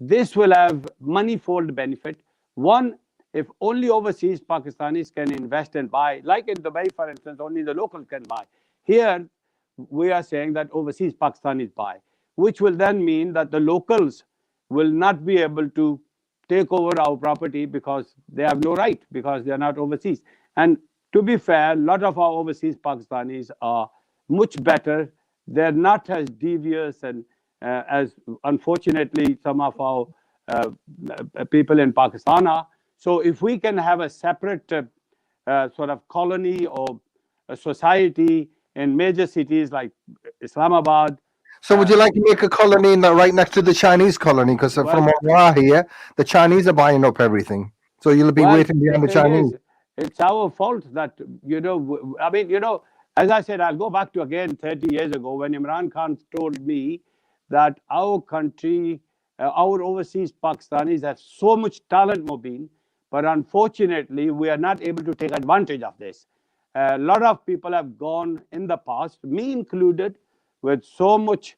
This will have manifold benefit. One, if only overseas Pakistanis can invest and buy, like in Dubai, for instance, only the locals can buy. Here, we are saying that overseas Pakistanis buy, which will then mean that the locals will not be able to take over our property because they have no right, because they are not overseas. And to be fair, a lot of our overseas Pakistanis are much better. They're not as devious and as, unfortunately, some of our people in Pakistan are. So if we can have a separate sort of colony or a society in major cities like Islamabad. So would you like to make a colony right next to the Chinese colony? Because from what I hear, the Chinese are buying up everything. So you'll be waiting behind the Chinese. It's our fault that, I mean, as I said, I'll go back to again 30 years ago when Imran Khan told me that our country, our overseas Pakistanis have so much talent, Mobeen, but unfortunately, we are not able to take advantage of this. A lot of people have gone in the past, me included, with so much,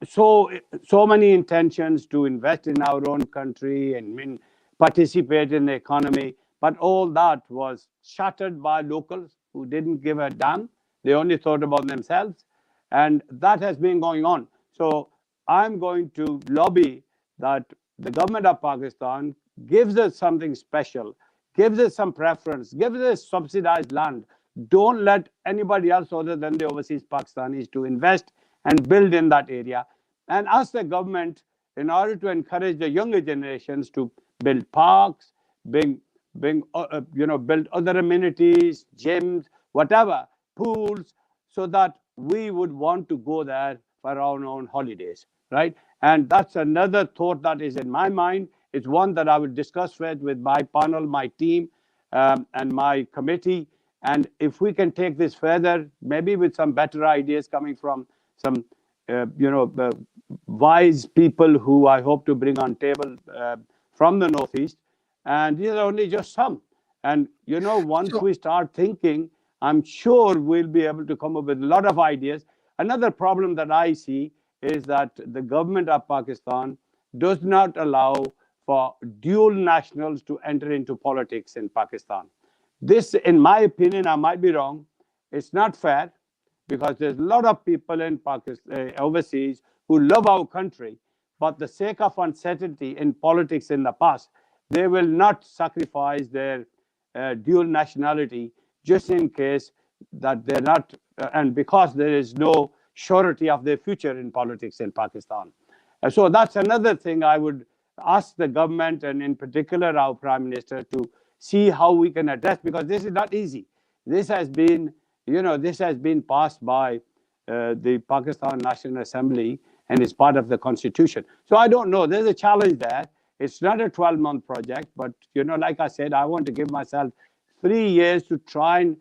so many intentions to invest in our own country and participate in the economy. But all that was shattered by locals who didn't give a damn. They only thought about themselves. And that has been going on. So I'm going to lobby that the government of Pakistan gives us something special, gives us some preference, gives us subsidized land. Don't let anybody else other than the overseas Pakistanis to invest and build in that area. And ask the government, in order to encourage the younger generations to build parks, build other amenities, gyms, whatever, pools, so that we would want to go there for our own holidays, right? And that's another thought that is in my mind. It's one that I will discuss with my panel, my team, and my committee. And if we can take this further, maybe with some better ideas coming from some, wise people who I hope to bring on table from the Northeast. And these are only just some. And, once we start thinking, I'm sure we'll be able to come up with a lot of ideas. Another problem that I see is that the government of Pakistan does not allow for dual nationals to enter into politics in Pakistan. This, in my opinion, I might be wrong, it's not fair, because there's a lot of people in Pakistan, overseas, who love our country, but the sake of uncertainty in politics in the past, they will not sacrifice their dual nationality just in case that they're not, and because there is no surety of their future in politics in Pakistan. So that's another thing I would ask the government, and in particular our Prime Minister, to see how we can address, because this is not easy. This has been, this has been passed by the Pakistan National Assembly and is part of the Constitution. So I don't know. There's a challenge there. It's not a 12-month project, but, like I said, I want to give myself 3 years to try and,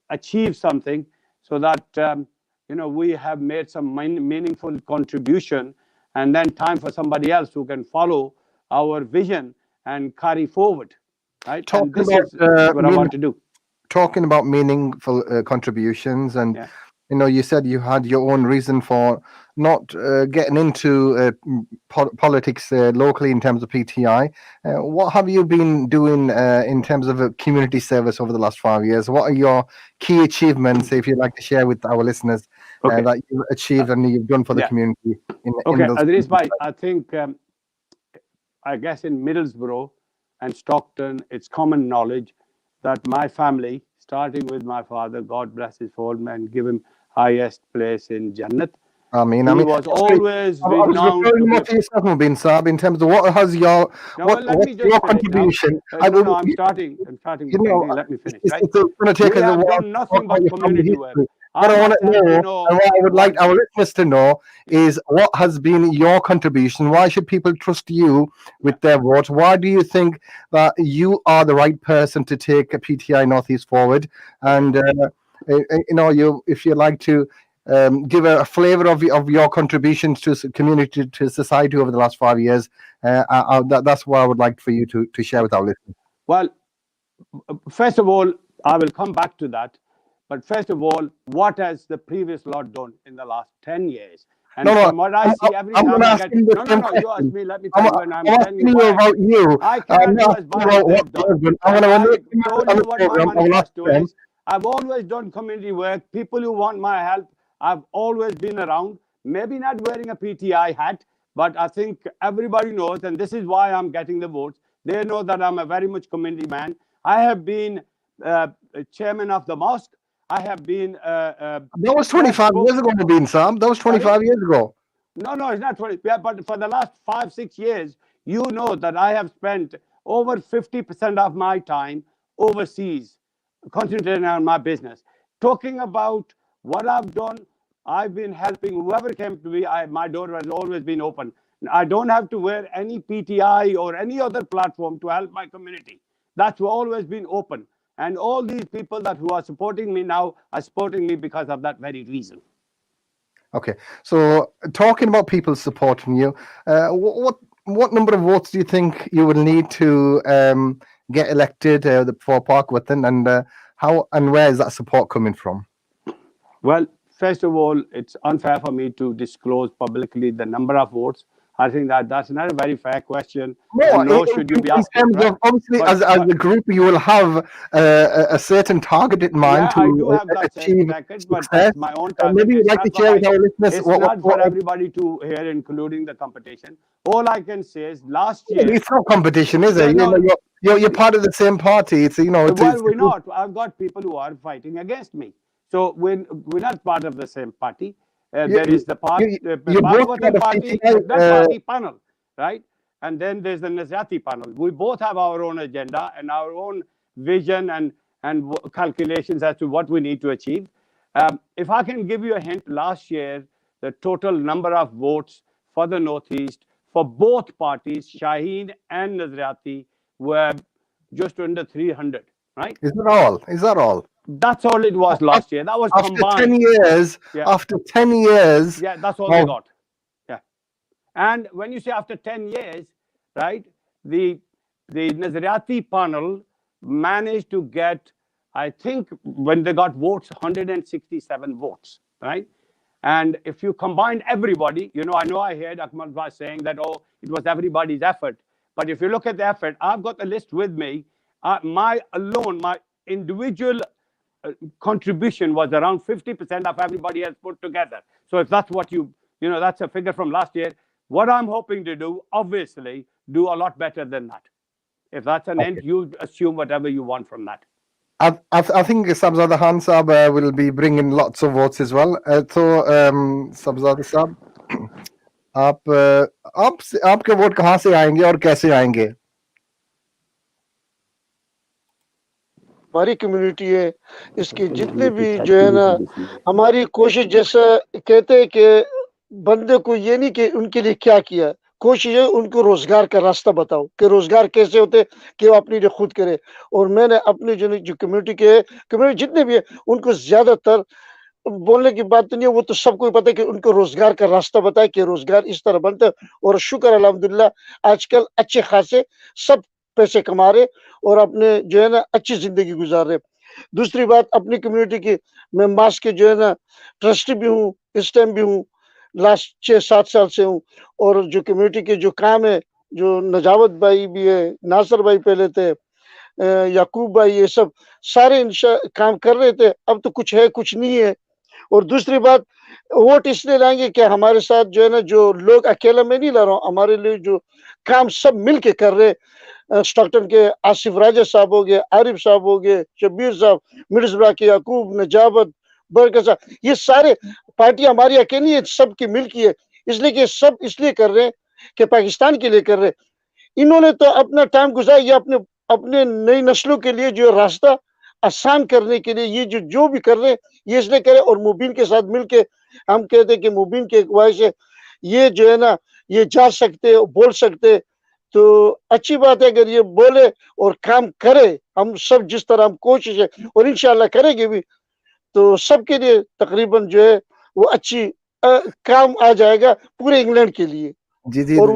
achieve something so that, we have made some meaningful contribution, and then time for somebody else who can follow our vision and carry forward. Right? And this is what I want to do. Talking about meaningful contributions, and you said you had your own reason for not getting into politics locally in terms of PTI. What have you been doing in terms of community service over the last 5 years? What are your key achievements, if you'd like to share with our listeners, that you've achieved and you've done for the community? Idrees bhai, I think, I guess in Middlesbrough, and Stockton, it's common knowledge that my family, starting with my father, God bless his soul and give him highest place in Jannat, he was always I was renowned referring to more be. to yourself, Mubeen Saab, in terms of what has your Now, well, let me what's just your finish now. contribution? No, I'm starting. You know, Let me finish, it's right? going to take We us a have while done to nothing talk about but your family community work. history. I What I want must to help you know, know and what I would one like our thing. listeners to know, is what has been your contribution? Why should people trust you with their vote? Why do you think that you are the right person to take PTI Northeast forward? And you know, if you like to give a flavor of your contributions to community, to society over the last 5 years, that's what I would like for you to share with our listeners. Well, first of all, I will come back to that. But first of all, what has the previous Lord done in the last 10 years? And No, from what I see, every I'm going time to I ask get, you the same you ask question. me, let me tell you, when I'm I'm telling you asking you what about you. I I'm cannot do not as asking much as about what they've done. you've done. And I When told on you the what my program, I will ask manifesto them. is. I've always done community work. People who want my help, I've always been around. Maybe not wearing a PTI hat, but I think everybody knows, and this is why I'm getting the votes. They know that I'm a very much community man. I have been chairman of the mosque. I have been That was 25 years ago, Mubeen Sam. That was 25 years ago. No, it's not 20. Yeah, but for the last 5-6 years, you know that I have spent over 50% of my time overseas, concentrating on my business. Talking about what I've done, I've been helping whoever came to me. My door has always been open. I don't have to wear any PTI or any other platform to help my community. That's always been open. And all these people who are supporting me now are supporting me because of that very reason. Okay, so talking about people supporting you, what number of votes do you think you will need to get elected for Park Watan, and how and where is that support coming from? Well, first of all, it's unfair for me to disclose publicly the number of votes. I think that's not a very fair question, No, and nor should you be in asking. terms Right? of, obviously, as a group, you will have a certain target in mind Yeah, I do to have that certain achieve target, but success. that's my own target. Maybe you'd It's like to not for share with our listeners it's not for everybody to hear, including the competition. All I can say is last year. It's not competition, is it? No, You're part of the same party. It's well, we're not. I've got people who are fighting against me. So we're not part of the same party. There is the Bhagwatan party, that party panel, right? And then there's the Nazati panel. We both have our own agenda and our own vision and calculations as to what we need to achieve. If I can give you a hint, last year, the total number of votes for the Northeast for both parties, Shaheen and Nazariati, were just under 300, right? Is that all? Is that all? That's all it was last year. That was after combined. 10 years. Yeah. After 10 years. Yeah, that's all they got. Yeah. And when you say after 10 years, right, the Nazariati panel managed to get, I think, when they got votes, 167 votes, right? And if you combine everybody, I know I heard Ahmad was saying that, oh, it was everybody's effort. But if you look at the effort, I've got the list with me. My individual contribution was around 50% of everybody else put together. So if that's what that's a figure from last year. What I'm hoping to do, obviously, do a lot better than that. If that's an end, you assume whatever you want from that. I think Sabzada Khan Saab will be bringing lots of votes as well. So Sabzada Saab, आपके vote कहाँ से आएंगे और कैसे आएंगे? हमारी community है, इसके जितने भी जो है ना, हमारी कोशिश जैसा कहते हैं कि बंदे को ये नहीं कि उनके लिए क्या किया, कोशिश है उनको रोजगार का रास्ता बताओ कि रोजगार कैसे होते कि वो अपनी जो खुद करे। और मैंने अपनी जो कम्युनिटी जितने भी है उनको ज्यादातर बोलने की बात तो नहीं है, वो तो सबको पता है कि उनको रोजगार का रास्ता बताए कि रोजगार इस तरह बनता है। और शुक्र अल्हम्दुलिल्लाह आजकल अच्छे खासे सब पैसे कमा रहे और अपने जो है ना अच्छी जिंदगी गुजार रहे। दूसरी बात अपनी कम्युनिटी की, मैं मास्क के जो है ना ट्रस्टी भी हूँ, इस टाइम भी हूँ, लास्ट 6-7 साल से हूँ। और जो कम्युनिटी के जो काम है, जो नजावत भाई भी है, नासर भाई पहले थे, याकूब भाई, ये सब सारे काम कर रहे थे। अब तो कुछ है कुछ नहीं है। और दूसरी बात, वोट इसलिए लाएंगे कि हमारे साथ जो है ना, जो लोग अकेला में नहीं ला रहा हूँ, हमारे लिए जो काम सब मिल के कर रहे, स्टॉकटन के आसिफ राजा साहब हो गए, आरिफ साहब हो गए, शब्बीर साहब, मिर्जबरा के याकूब, नजाबत, बरकत साहब, ये सारे पार्टी हमारी अकेली है, सबकी मिलकी है, इसलिए कि सब इसलिए कर रहे हैं कि पाकिस्तान के लिए कर रहे हैं। इन्होंने तो अपना टाइम गुजारा अपने अपने नई नस्लों के लिए जो रास्ता आसान करने के लिए ये जो भी कर रहे हैं ये इसलिए करे। और मुबीन के साथ मिलके हम कहते हैं कि मुबीन के वजह से ये जो है ना ये जा सकते बोल सकते, तो अच्छी बात है अगर ये बोले और काम करे। हम सब जिस तरह हम कोशिश है और इंशाल्लाह करेंगे भी, तो सबके लिए तकरीबन जो है वो अच्छी काम आ जाएगा पूरे इंग्लैंड के लिए। जी जी और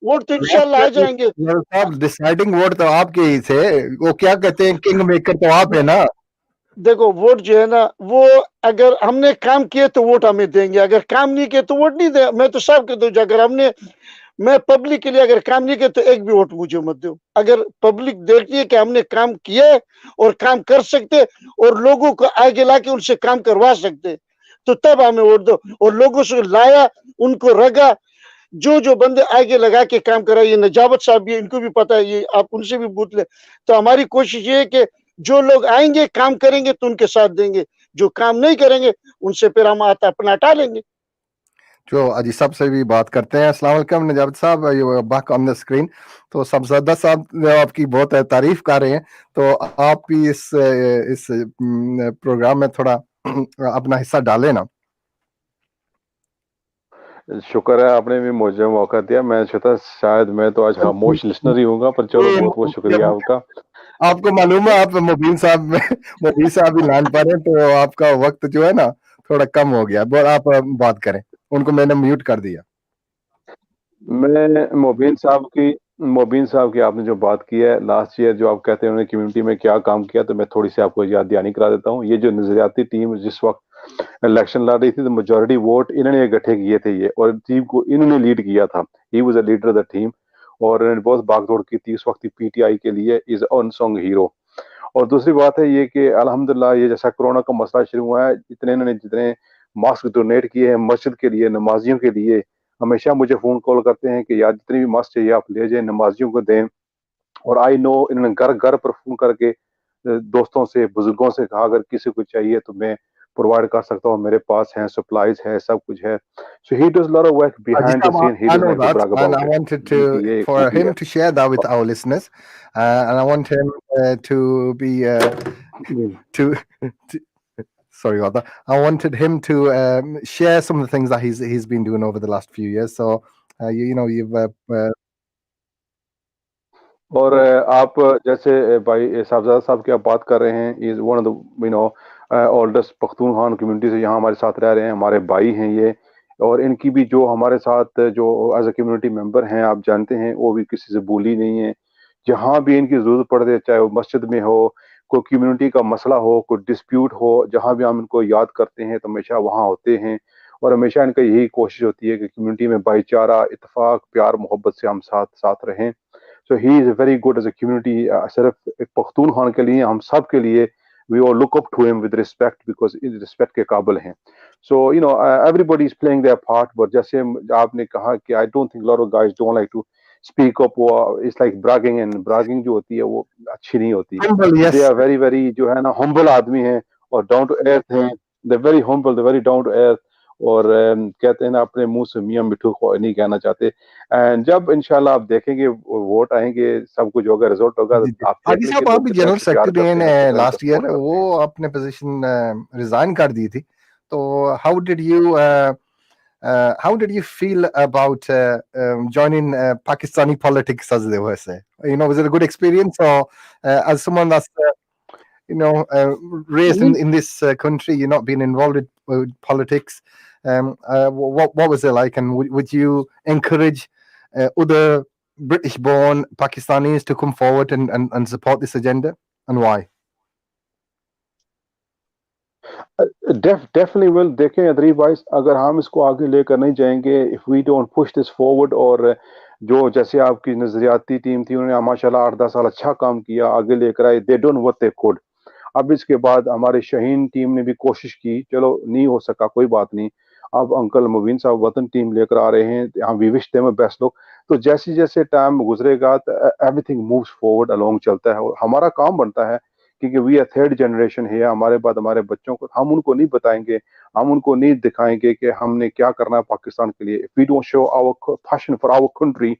वोट तो इंशाल्लाह आ जाएंगे। साहब, डिसाइडिंग वोट तो आपके ही थे, वो क्या कहते हैं किंग मेकर तो आप है ना। देखो वोट जो है ना वो अगर हमने काम किए तो वोट हमें देंगे, अगर काम नहीं किए तो वोट नहीं दे। मैं तो साफ कह दूं, अगर हमने मैं पब्लिक के लिए अगर काम नहीं किया तो एक भी वोट मुझे मत दो। अगर पब्लिक देखती है कि हमने काम किया है और काम कर सकते और लोगों को आगे लाके उनसे काम करवा सकते तो तब हमें वोट दो। और लोगों से लाया, उनको रगा, जो बंदे आगे लगा के काम करा, ये नजाबत साहब भी, इनको भी पता है, ये आप उनसे भी पूछ ले। तो हमारी कोशिश ये है कि जो लोग आएंगे काम करेंगे तो उनके साथ देंगे, जो काम नहीं करेंगे उनसे फिर हम अपना हटा लेंगे। जो अजी साहब से भी बात करते हैं। अस्सलाम वालेकुम नजाबत साहब, you back on the screen. तो सबजदा साहब आपकी बहुत तारीफ कर रहे हैं, तो आप भी इस प्रोग्राम में थोड़ा अपना हिस्सा डालें ना। शुक्र है आपने भी मुझे मौका दिया। मैं सोचा शायद मैं तो आज खामोश लिसनर ही हूँगा, पर चलो बहुत बहुत शुक्रिया आपका। आपको मालूम है आप मुबीन साहब भी लाइन पर हैं, तो आपका वक्त जो है ना थोड़ा कम हो गया, but आप बात करें। उनको मैंने म्यूट कर दिया। मैं मोबीन साहब की आपने जो बात की है लास्ट ईयर, जो आप कहते हैं उन्होंने कम्युनिटी में क्या काम किया, तो मैं थोड़ी सी आपको याद दहानी करा देता हूँ। ये जो नजरियाती टीम जिस वक्त इलेक्शन लड़ रही थी, तो मेजोरिटी वोट इन्होंने इकट्ठे किए थे ये, और टीम को इन्होंने लीड किया था। He was a leader of the team, और इन्होंने बहुत भागदौड़ की थी उस वक्त पीटीआई के लिए। Is unsung hero. और दूसरी बात है ये कि अल्हम्दुलिल्लाह ये जैसा कोरोना का मसला शुरू हुआ है, जितने मास्क डोनेट किए हैं मस्जिद के लिए, नमाजियों के लिए, हमेशा मुझे फोन कॉल करते हैं कि यार जितनी भी मास्क चाहिए आप ले जाए, नमाजियों को दें। और आई नो इन्होंने घर घर पर फोन करके दोस्तों से, बुजुर्गों से कहा अगर किसी को चाहिए तो मैं प्रोवाइड कर सकता हूँ, मेरे पास है, सप्लाईज है, सब कुछ है। So he does lot of work behind the scene, he I does know like to that, brag and about I it wanted कि ये for खूबी him है। to share that with our listeners, and I want him to be to, to sorry about that. I wanted him to share some of the things that he's been doing over the last few years. So you've और आप जैसे भाई साहबजादा साहब की आप बात कर रहे हैं, is one of the oldest Pakhtunkhwan community से यहाँ हमारे साथ रह रहे हैं, हमारे भाई हैं ये। और इनकी भी जो हमारे साथ जो एज ए कम्युनिटी मेंबर हैं, आप जानते हैं वो भी किसी से भूली नहीं है। जहाँ भी इनकी जरूरत पड़ती है, चाहे वो मस्जिद में हो, कोई कम्युनिटी का मसला हो, कोई डिस्प्यूट हो, जहाँ भी हम इनको याद करते हैं तो हमेशा वहाँ होते हैं। और हमेशा इनका यही कोशिश होती है कि कम्युनिटी में भाईचारा, इत्तेफाक, प्यार, मोहब्बत से हम साथ साथ रहें। So he is very good as a community. सिर्फ एक पख्तूनख्वान के लिए, हम सब के लिए we all look up to him with respect, because इस रिस्पेक्ट के काबिल हैं। So everybody is playing their part. But जैसे आपने कहा कि I don't think lot of guys don't like to speak up, वो it's like bragging, and bragging जो होती है वो अच्छी नहीं होती। humble, they yes. Are very very जो है ना हम्बल आदमी हैं और डाउन टू अर्थ हैं। They very humble, they very down to earth. और कहते हैं ना अपने मुंह से मियां मिठू को नहीं कहना चाहते। एंड जब इंशाल्लाह आप देखेंगे वोट आएंगे, सब कुछ होगा, रिजल्ट होगा, जी, तो आप देख हाजी लेंगे साहब, आप लोग भी कितना जनरल इससे प्यार सेक्रेटरी करते हैं, कितना इनको लास्ट ईयर, सपोर्ट करते हैं। वो अपने पोजीशन रिजाइन कर दी थी। तो how did you feel about joining Pakistani politics, as they were say? Was it a good experience, or as someone that's raised in this country, you're not being involved with politics? What was it like, and would you encourage other British-born Pakistanis to come forward and support this agenda, and why? Definitely will. देखें Adri wise, अगर हम इसको आगे लेकर नहीं जाएंगे, if we don't push this forward, और जो जैसे आपकी नजरियाती टीम थी, उन्होंने माशाल्लाह 8-10 साल अच्छा काम किया, आगे लेकर आए, they don't what they could. अब इसके बाद हमारे शाहीन टीम ने भी कोशिश की, चलो नहीं हो सका, कोई बात नहीं। अब अंकल मुबीन साहब वतन टीम लेकर आ रहे हैं, we wish them best luck. तो जैसे जैसे टाइम गुजरेगा एवरीथिंग मूव्स फॉरवर्ड अलोंग चलता है और हमारा काम बनता है क्योंकि वी आर थर्ड जनरेशन है, हमारे बाद हमारे बच्चों को हम उनको नहीं बताएंगे, हम उनको नहीं दिखाएंगे कि हमने क्या करना है पाकिस्तान के लिए। If we don't show our passion for our country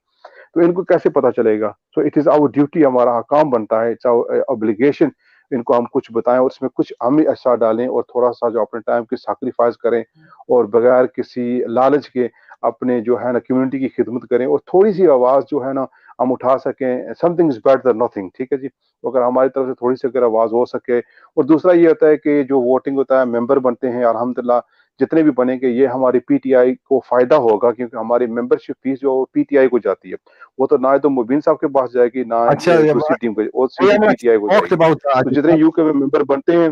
तो इनको कैसे पता चलेगा। So it is our duty, हमारा काम बनता है, इट्स आवर ऑब्लिगेशन, इनको हम कुछ बताएं और इसमें कुछ हम ही अच्छा डालें और थोड़ा सा जो अपने टाइम की सैक्रिफाइस करें और बगैर किसी लालच के अपने जो है ना कम्युनिटी की खिदमत करें और थोड़ी सी आवाज जो है ना हम उठा सकें। Something is better than nothing, ठीक है जी। तो अगर हमारी तरफ से थोड़ी सी अगर आवाज हो सके। और दूसरा ये होता है कि जो वोटिंग होता है, मेंबर बनते हैं, अल्हम्दुलिल्लाह जितने भी बनेंगे ये हमारी पीटीआई को फायदा होगा क्योंकि हमारी मेंबरशिप फीस जो पीटीआई को जाती है, वो तो ना तो मुबीन साहब के पास जाएगी ना अच्छा, दूसरी टीम को, वो we Sidhi haven't actually PTI को talked जाएगी। about that. तो जितने यूके में मेंबर बनते हैं,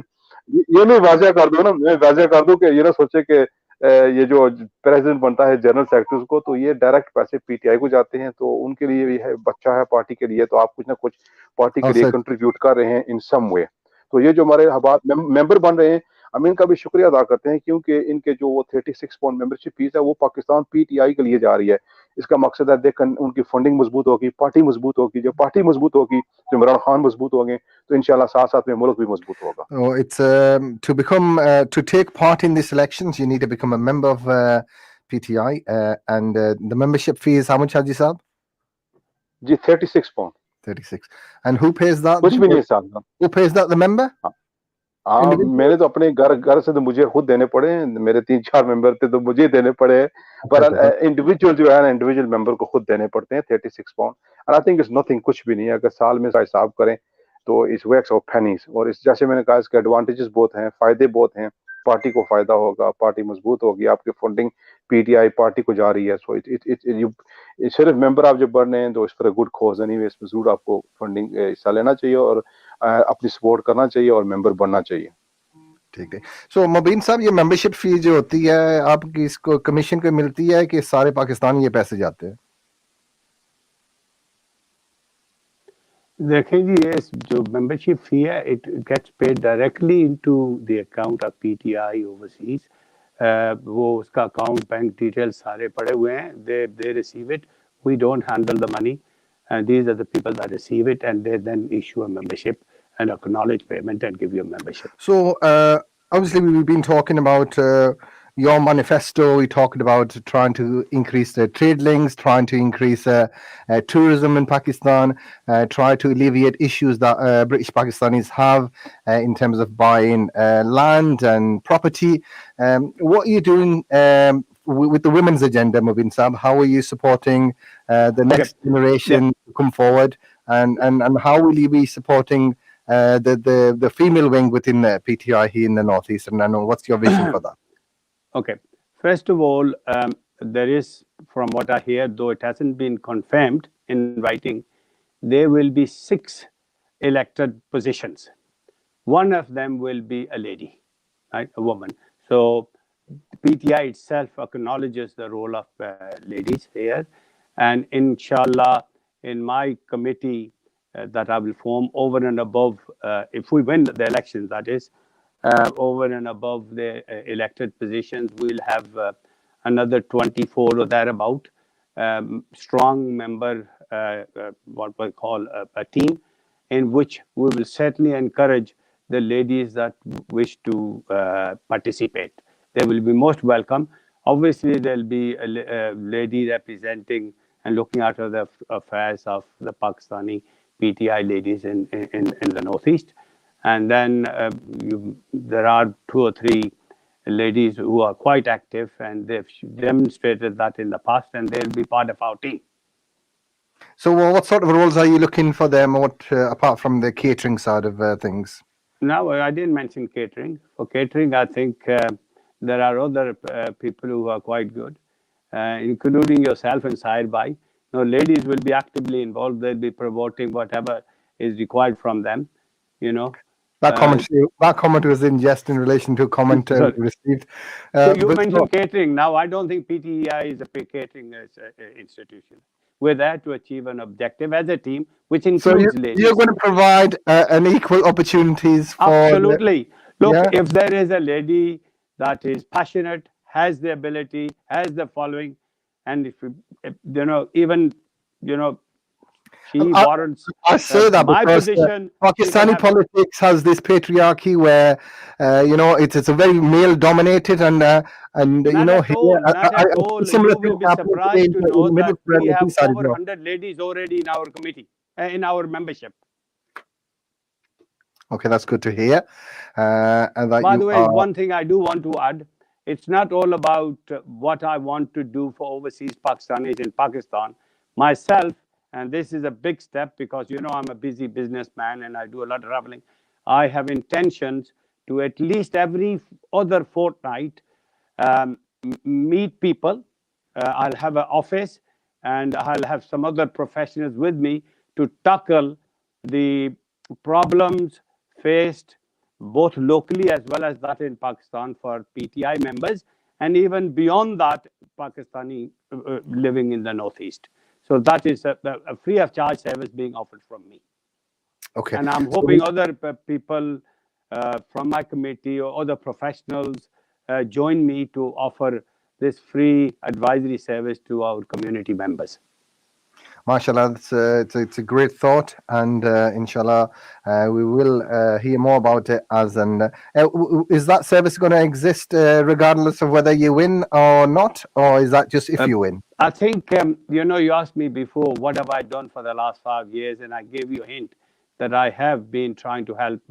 ये मैं वाजिया कर दूं ना, मैं वाजिया कर दूं कि ये ना सोचे कि ये जो प्रेसिडेंट बनता है जनरल सेक्रेटरी को, तो ये डायरेक्ट पैसे पीटीआई को जाते हैं, तो उनके लिए ये है बच्चा है पार्टी के लिए, तो आप कुछ ना कुछ पार्टी के लिए Also, कंट्रीब्यूट कर रहे हैं इन सम वे। तो ये जो हमारे मेंबर बन रहे हैं, हम इनका भी शुक्रिया अदा करते हैं क्योंकि इनके जो वो 36 पाउंड मेंबरशिप फीस है वो पाकिस्तान पीटीआई के लिए जा रही है। इसका मकसद है देखकर उनकी फंडिंग मजबूत होगी, पार्टी मजबूत होगी, जब पार्टी मजबूत होगी तो इमरान खान मजबूत होंगे, तो इंशाल्लाह साथ साथ में मुल्क भी मजबूत होगा। so it's to take part in these elections, you need to become a member of PTI, and the membership fee is how much, Haji Saab? जी 36 pound, 36. And who pays that? कुछ भी नहीं है साथ में। Who pays that? The member? हाँ, Individual? मैंने तो अपने घर से तो मुझे खुद देने पड़े, मेरे 3-4 मेंबर थे तो मुझे देने पड़े, पर इंडिविजुअल जो है ना, इंडिविजुअल मेंबर को खुद देने पड़ते हैं 36 pound. And I think it's nothing, कुछ भी नहीं है। अगर साल में हिसाब करें तो इस वर्क्स ऑफ पेनीज। और इस जैसे मैंने कहा इसके एडवांटेजेस बहुत हैं, फायदे बहुत हैं, पार्टी को फायदा होगा, पार्टी मजबूत होगी, आपकी फंडिंग पीटीआई पार्टी को जा रही है। सो इट सिर्फ मेंबर आप जब बन रहे हैं तो इस पर गुड कॉज एनीवे, इसमें जरूर आपको फंडिंग हिस्सा लेना चाहिए और अपनी सपोर्ट करना चाहिए और मेंबर बनना चाहिए। ठीक है। सो मुबीन साहब, ये मेंबरशिप फी जो होती है आपकी इसको कमीशन को मिलती है कि सारे पाकिस्तान ये पैसे जाते हैं? देखें जी, ये जो मेंबरशिप फी है, it gets paid directly into the account of PTI overseas. वो उसका अकाउंट बैंक डिटेल्स सारे पड़े हुए हैं, they receive it, we don't handle the money, and these are the people that receive it, and they then issue a membership and acknowledge payment and give you a membership. So obviously we've been talking about your manifesto. We talked about trying to increase the trade links, trying to increase tourism in Pakistan, try to alleviate issues that British Pakistanis have in terms of buying land and property. What are you doing with the women's agenda, Mubin Saab? How are you supporting the next generation to come forward, and how will you be supporting the female wing within PTI here in the Northeast, and what's your vision for that? Okay, first of all, there is, from what I hear, though it hasn't been confirmed in writing, there will be 6 elected positions. One of them will be a lady, right, a woman. So PTI itself acknowledges the role of ladies here, and inshallah, in my committee that I will form over and above, if we win the elections, that is, over and above the elected positions, we'll have another 24 or thereabout strong member, what we call a team, in which we will certainly encourage the ladies that wish to participate. They will be most welcome. Obviously, there'll be a lady representing and looking after the affairs of the Pakistani PTI ladies in the Northeast. And then there are 2 or 3 ladies who are quite active, and they've demonstrated that in the past, and they'll be part of our team. So what sort of roles are you looking for them, what apart from the catering side of things? Now, I didn't mention catering. For catering, I think there are other people who are quite good, including yourself and Sahir Bhai. Now, ladies will be actively involved. They'll be promoting whatever is required from them, you know. That comment was in jest in relation to a comment received. So you mentioned catering. Now, I don't think PTEI is a catering institution. We're there to achieve an objective as a team, which includes ladies. You're going to provide an equal opportunities for... Absolutely. Look, if there is a lady that is passionate, has the ability, has the following, and if you know, even she I- warrants I say that my because position. Pakistani politics has this patriarchy where it's a very male dominated and Not at all. Not at all. similar You will things be happening today surprised to in know the that middle we have side as over well. 100 ladies already in our committee, in our membership. Okay, that's good to hear. And that By you the way, are. one thing I do want to add, it's not all about what I want to do for overseas Pakistanis in Pakistan. Myself, and this is a big step because, I'm a busy businessman and I do a lot of traveling. I have intentions to at least every other fortnight meet people. I'll have an office and I'll have some other professionals with me to tackle the problems faced both locally as well as that in Pakistan for PTI members, and even beyond that, Pakistani living in the Northeast. So that is a free of charge service being offered from me. Okay. And I'm hoping other people from my committee or other professionals join me to offer this free advisory service to our community members. Mashallah, it's a great thought, and inshallah, we will hear more about it. Is that service going to exist regardless of whether you win or not, or is that just if you win? I think you asked me before, what have I done for the last 5 years, and I gave you a hint that I have been trying to help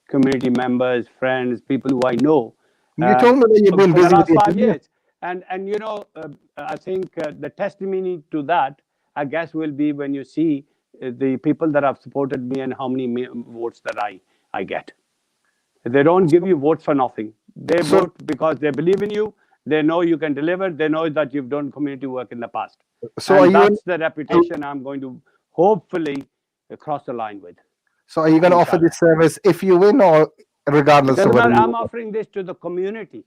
community members, friends, people who I know. You told me that you've been for busy the last with it, 5 didn't you? years, and I think the testimony to that, I guess, will be when you see the people that have supported me and how many votes that I get. They don't give you votes for nothing. They vote because they believe in you. They know you can deliver. They know that you've done community work in the past. So and that's the reputation I'm going to hopefully cross the line with. So are you going to offer this service if you win or regardless of whether I'm offering this to the community.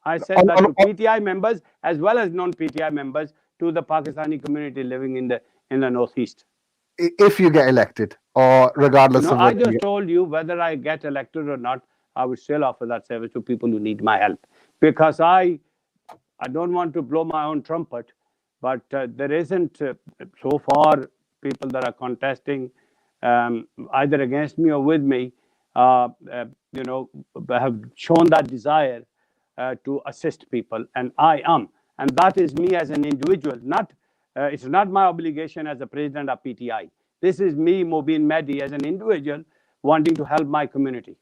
I said that to PTI members as well as non-PTI members, to the Pakistani community living in the Northeast. If you get elected, or regardless of I just told you whether I get elected or not, I would still offer that service to people who need my help. Because I don't want to blow my own trumpet, but there isn't so far people that are contesting either against me or with me, have shown that desire to assist people, and I am. And that is me as an individual. It's not my obligation as the president of PTI. This is me, MOBEEN MEHDI, as an individual wanting to help my community.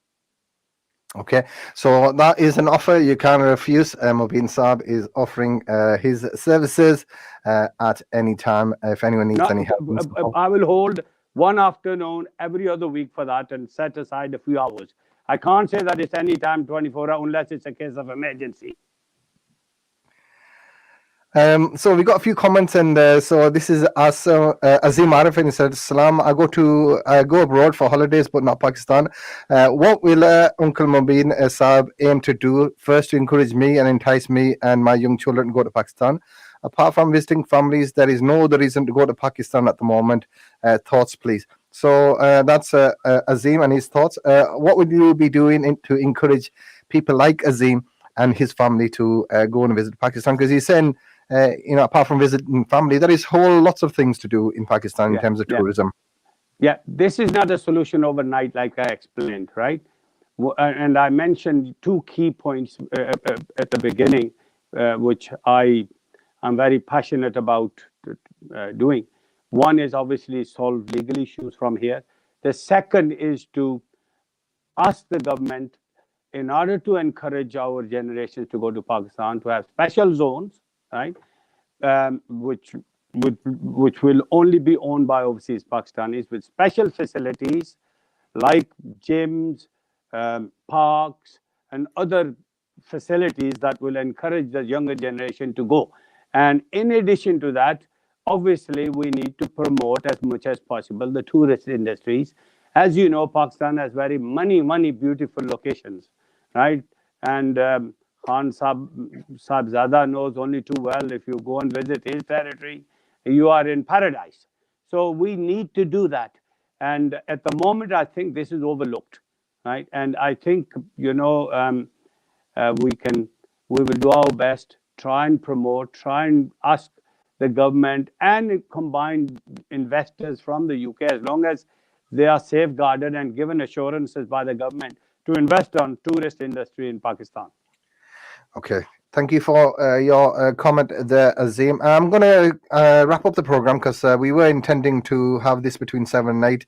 Okay, so that is an offer you can't refuse. MOBEEN Saab is offering his services at any time if anyone needs any help. I will hold one afternoon every other week for that and set aside a few hours. I can't say that it's any time 24 hours unless it's a case of emergency. So we got a few comments, and so this is Azim Arif, and he said, "Salam. I go abroad for holidays, but not Pakistan. What will Uncle MOBEEN Saab aim to do first to encourage me and entice me and my young children to go to Pakistan? Apart from visiting families, there is no other reason to go to Pakistan at the moment. Thoughts, please." So that's Azim and his thoughts. What would you be doing to encourage people like Azim and his family to go and visit Pakistan? Because he's saying, apart from visiting family, there is whole lots of things to do in Pakistan in terms of tourism. Yeah, this is not a solution overnight, like I explained, right? And I mentioned two key points at the beginning, which I'm very passionate about doing. One is obviously solve legal issues from here. The second is to ask the government, in order to encourage our generations to go to Pakistan, to have special zones, right, which will only be owned by overseas Pakistanis, with special facilities like gyms, parks, and other facilities that will encourage the younger generation to go. And in addition to that, obviously, we need to promote as much as possible the tourist industries. As you know, Pakistan has very many beautiful locations, right? And Khan Sahibzada knows only too well, if you go and visit his territory, you are in paradise. So we need to do that. And at the moment, I think this is overlooked, right? And I think, we will do our best, try and promote, try and ask the government and combined investors from the UK, as long as they are safeguarded and given assurances by the government to invest on tourist industry in Pakistan. Okay. Thank you for your comment there, Azim. I'm going to wrap up the program because we were intending to have this between 7 and 8.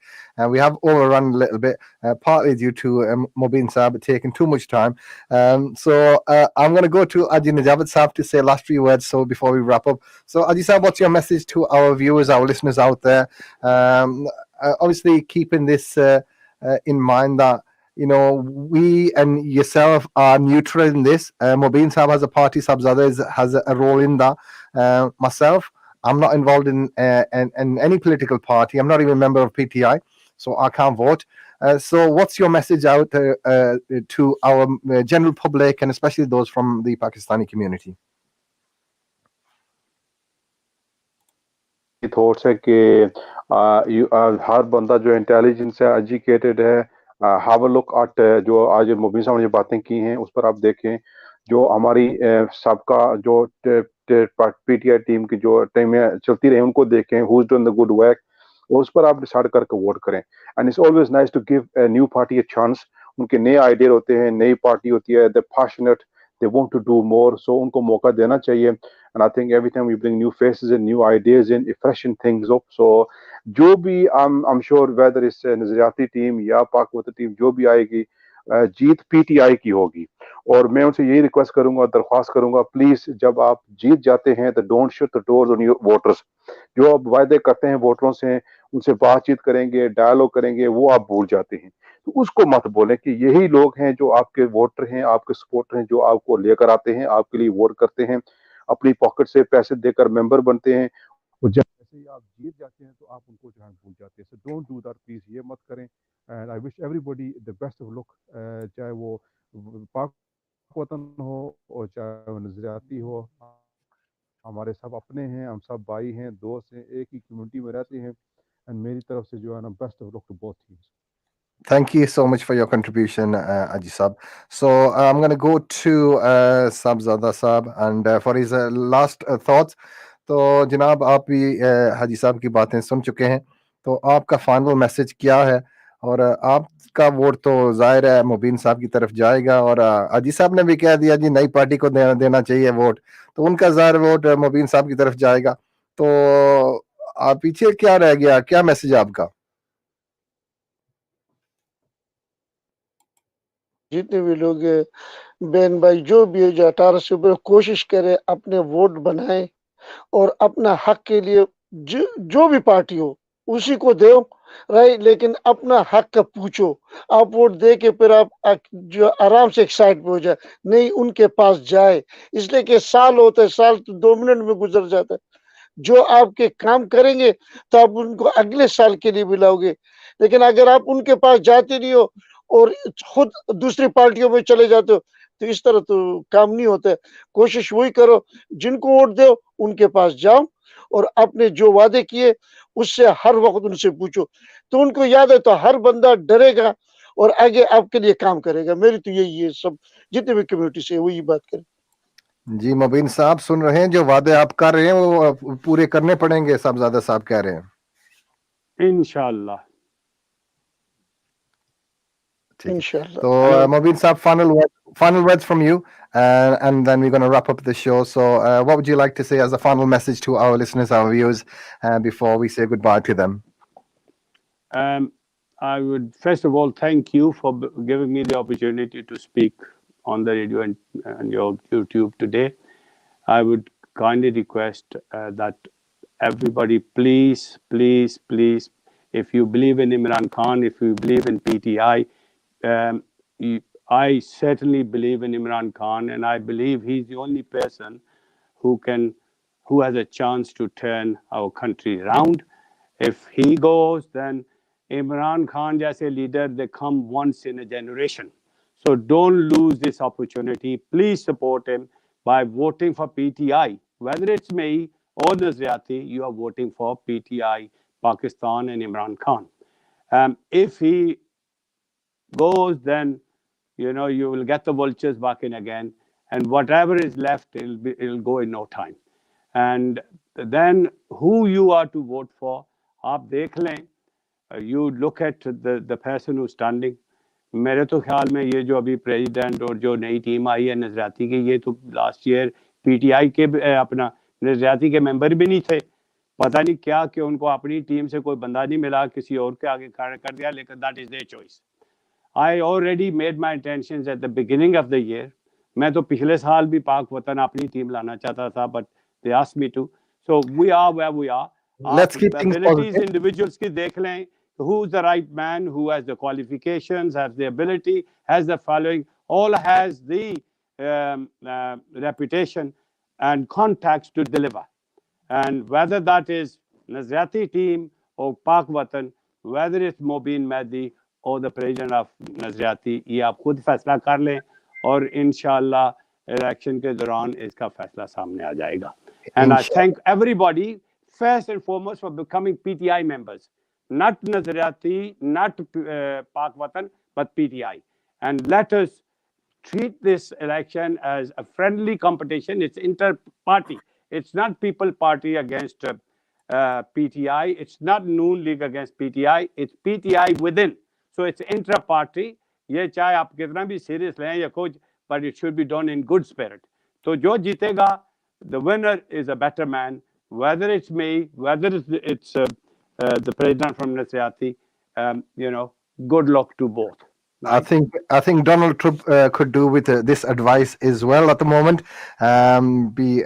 We have overrun a little bit, partly due to Mobeen Saab taking too much time. So I'm going to go to Aji Najabat Saab to say last few words so before we wrap up. So Aji Saab, what's your message to our viewers, our listeners out there? Obviously, keeping this in mind that we and yourself are neutral in this. Mobeen Saab has a party, Sabzada has a role in that. Myself, I'm not involved in any political party. I'm not even a member of PTI, so I can't vote. So what's your message out to our general public and especially those from the Pakistani community? Thoughts है कि हर बंदा जो intelligence है, educated है, have a look at जो आज मुबीन साहब ने जो बातें की हैं उस पर आप देखें। जो हमारी सबका जो पीटीआई टीम की जो टीमें चलती रही उनको देखें, who is doing the good work, और उस पर आप डिसाइड करके वोट करें। And it's always nice to give a new party a chance. उनके नए आइडिया होते हैं, नई पार्टी होती है, they passionate, they want to do more, so उनको मौका देना चाहिए। And I think every time we bring new faces and new ideas in, it freshen things up. So जो भी I'm sure whether it's Nazriati team या पाकवती team जो भी आएगी, जीत पीटीआई की होगी। और मैं उनसे यही रिक्वेस्ट करूंगा, दरख्वास्त करूंगा, प्लीज जब आप जीत जाते हैं तो don't shut the doors on your voters. जो आप वायदे करते हैं वोटरों से, उनसे बातचीत करेंगे, डायलॉग करेंगे, वो आप भूल जाते हैं। तो उसको मत बोलें कि यही लोग हैं जो आपके वोटर हैं, आपके सपोर्टर हैं, जो आपको लेकर आते हैं, आपके लिए वोट करते हैं, अपनी पॉकेट से पैसे देकर मेंबर बनते हैं, और जब जैसे ही आप जीत जाते हैं तो आप उनको जो है भूल जाते हैं। So don't do that, please ये मत करें। And I wish everybody the best of luck, चाहे वो पाक वतन हो और चाहे वो नजरियाती हो। हमारे सब अपने हैं, हम सब भाई हैं, दोस्त हैं, एक ही कम्युनिटी में रहते हैं। एंड मेरी तरफ से जो है ना best of luck to both teams. Thank you so much for your contribution, Aji Sab. So I'm going to go to Sabzada Sab and for his last thoughts. तो जनाब आप भी हाजी साहब की बातें सुन चुके हैं, तो आपका फाइनल मैसेज क्या है? और आपका वोट तो जाहिर है मुबीन साहब की तरफ जाएगा, और हाजी साहब ने भी कह दिया जी नई पार्टी को देना चाहिए वोट, तो उनका जाहिर वोट मुबीन साहब की तरफ जाएगा। तो आप पीछे क्या रह गया, क्या मैसेज आपका? जितने भी लोग बहन भाई जो भी है जो 18 से ऊपर, कोशिश करें अपने वोट बनाएं और अपना हक के लिए जो भी पार्टी हो उसी को दो, राइट। लेकिन अपना हक का पूछो। आप वोट दे के फिर आप जो आराम से एक्साइट हो जाए, नहीं उनके पास जाए, इसलिए कि साल होता है, साल तो 2 मिनट में गुजर जाता है। जो आपके काम करेंगे तो आप उनको अगले साल के लिए बुलाओगे, लेकिन अगर आप उनके पास जाते नहीं हो और खुद दूसरी पार्टियों में चले जाते हो तो इस तरह तो काम नहीं होता है। कोशिश वही करो, जिनको वोट दो उनके पास जाओ और अपने जो वादे किए उससे हर वक्त उनसे पूछो, तो उनको याद है तो हर बंदा डरेगा और आगे आपके लिए काम करेगा। मेरी तो यही है, सब जितने भी कम्युनिटी से वही बात करें। जी मुबीन साहब सुन रहे हैं, जो वादे आप कर रहे हैं वो पूरे करने पड़ेंगे, साहबजादा साहब कह रहे हैं। इंशाल्लाह Inshallah. So Mobeen Saab, final words from you, and then we're going to wrap up the show. So what would you like to say as a final message to our listeners, our viewers, before we say goodbye to them? I would first of all thank you for giving me the opportunity to speak on the radio and your YouTube today. I would kindly request that everybody, please, please, please, if you believe in Imran Khan, if you believe in PTI, I certainly believe in Imran Khan, and I believe he's the only person who has a chance to turn our country around. If he goes, then Imran Khan jaise leader, they come once in a generation. So don't lose this opportunity. Please support him by voting for PTI. Whether it's me or Nazriati, you are voting for PTI, Pakistan and Imran Khan. If he goes, then you will get the vultures back in again, and whatever is left, it'll go in no time. and then who you are to vote for. आप देख लें, you look at the person who's standing. मेरे तो ख्याल में ये जो अभी प्रेसिडेंट और जो नई टीम आई है नजरियाती की, ये तो लास्ट ईयर पीटीआई के अपना नजरियाती के मेंबर भी नहीं थे. पता नहीं क्या कि उनको अपनी टीम से कोई बंदा नहीं मिला, किसी और के आगे खड़ा कर दिया, लेकिन that is their choice. I already made my intentions at the beginning of the year. मैं तो पिछले साल भी पाक वतन अपनी टीम लाना चाहता था, but they asked me to. So we are where we are. Let's keep things abilities positive. individuals की देख लें, who's the right man, who has the qualifications, has the ability, has the following, all has the reputation and contacts to deliver. And whether that is Nazrati team or Pak Watan, whether it's Mobeen MEHDI or the president of Nazrati, ये आप खुद फैसला कर लें और इंशाल्लाह election के दौरान इसका फैसला सामने आ जाएगा. And I thank everybody first and foremost for becoming PTI members, not Nazrati, not Pak Watan, but PTI. And let us treat this election as a friendly competition. It's inter-party. It's not people party against PTI. It's not Noon League against PTI. It's PTI within. So it's intra-party. ये चाहे आप कितना भी serious लें या कुछ, but it should be done in good spirit. तो जो जीतेगा, the winner is a better man. Whether it's me, whether it's the president from Nazrati, you know, good luck to both. I think Donald Trump could do with this advice as well at the moment. Don't be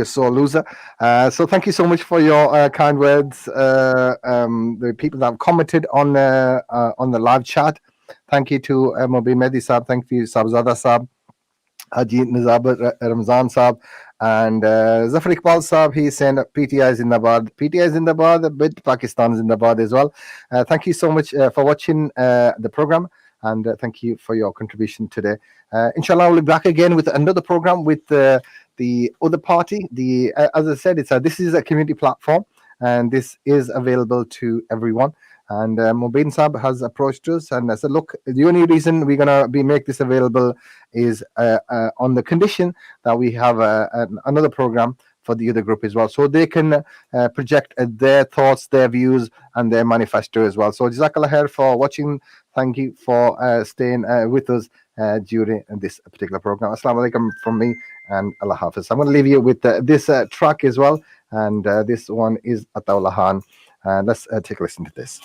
a sore loser. So thank you so much for your kind words. The people that have commented on the live chat. Thank you to MOBEEN MEHDI Saab. Thank you Sabzada Saab, Haji Nizab Ramzan Saab, and Zafar Iqbal Saab. He's saying that PTI is in the bad. PTI is in the bad. A bit Pakistan is in the bad as well. Thank you so much for watching the program. And thank you for your contribution today. Inshallah, we'll be back again with another program with the other party. As I said, this is a community platform, and this is available to everyone. And Mobeen Saab has approached us and said, "Look, the only reason we're gonna make this available is on the condition that we have another program for the other group as well, so they can project their thoughts, their views, and their manifesto as well." So Jazakallah khair for watching. Thank you for staying with us during this particular program. Assalamu alaikum from me and Allah Hafiz. I'm going to leave you with this track as well, and this one is Ataulahan. Let's take a listen to this.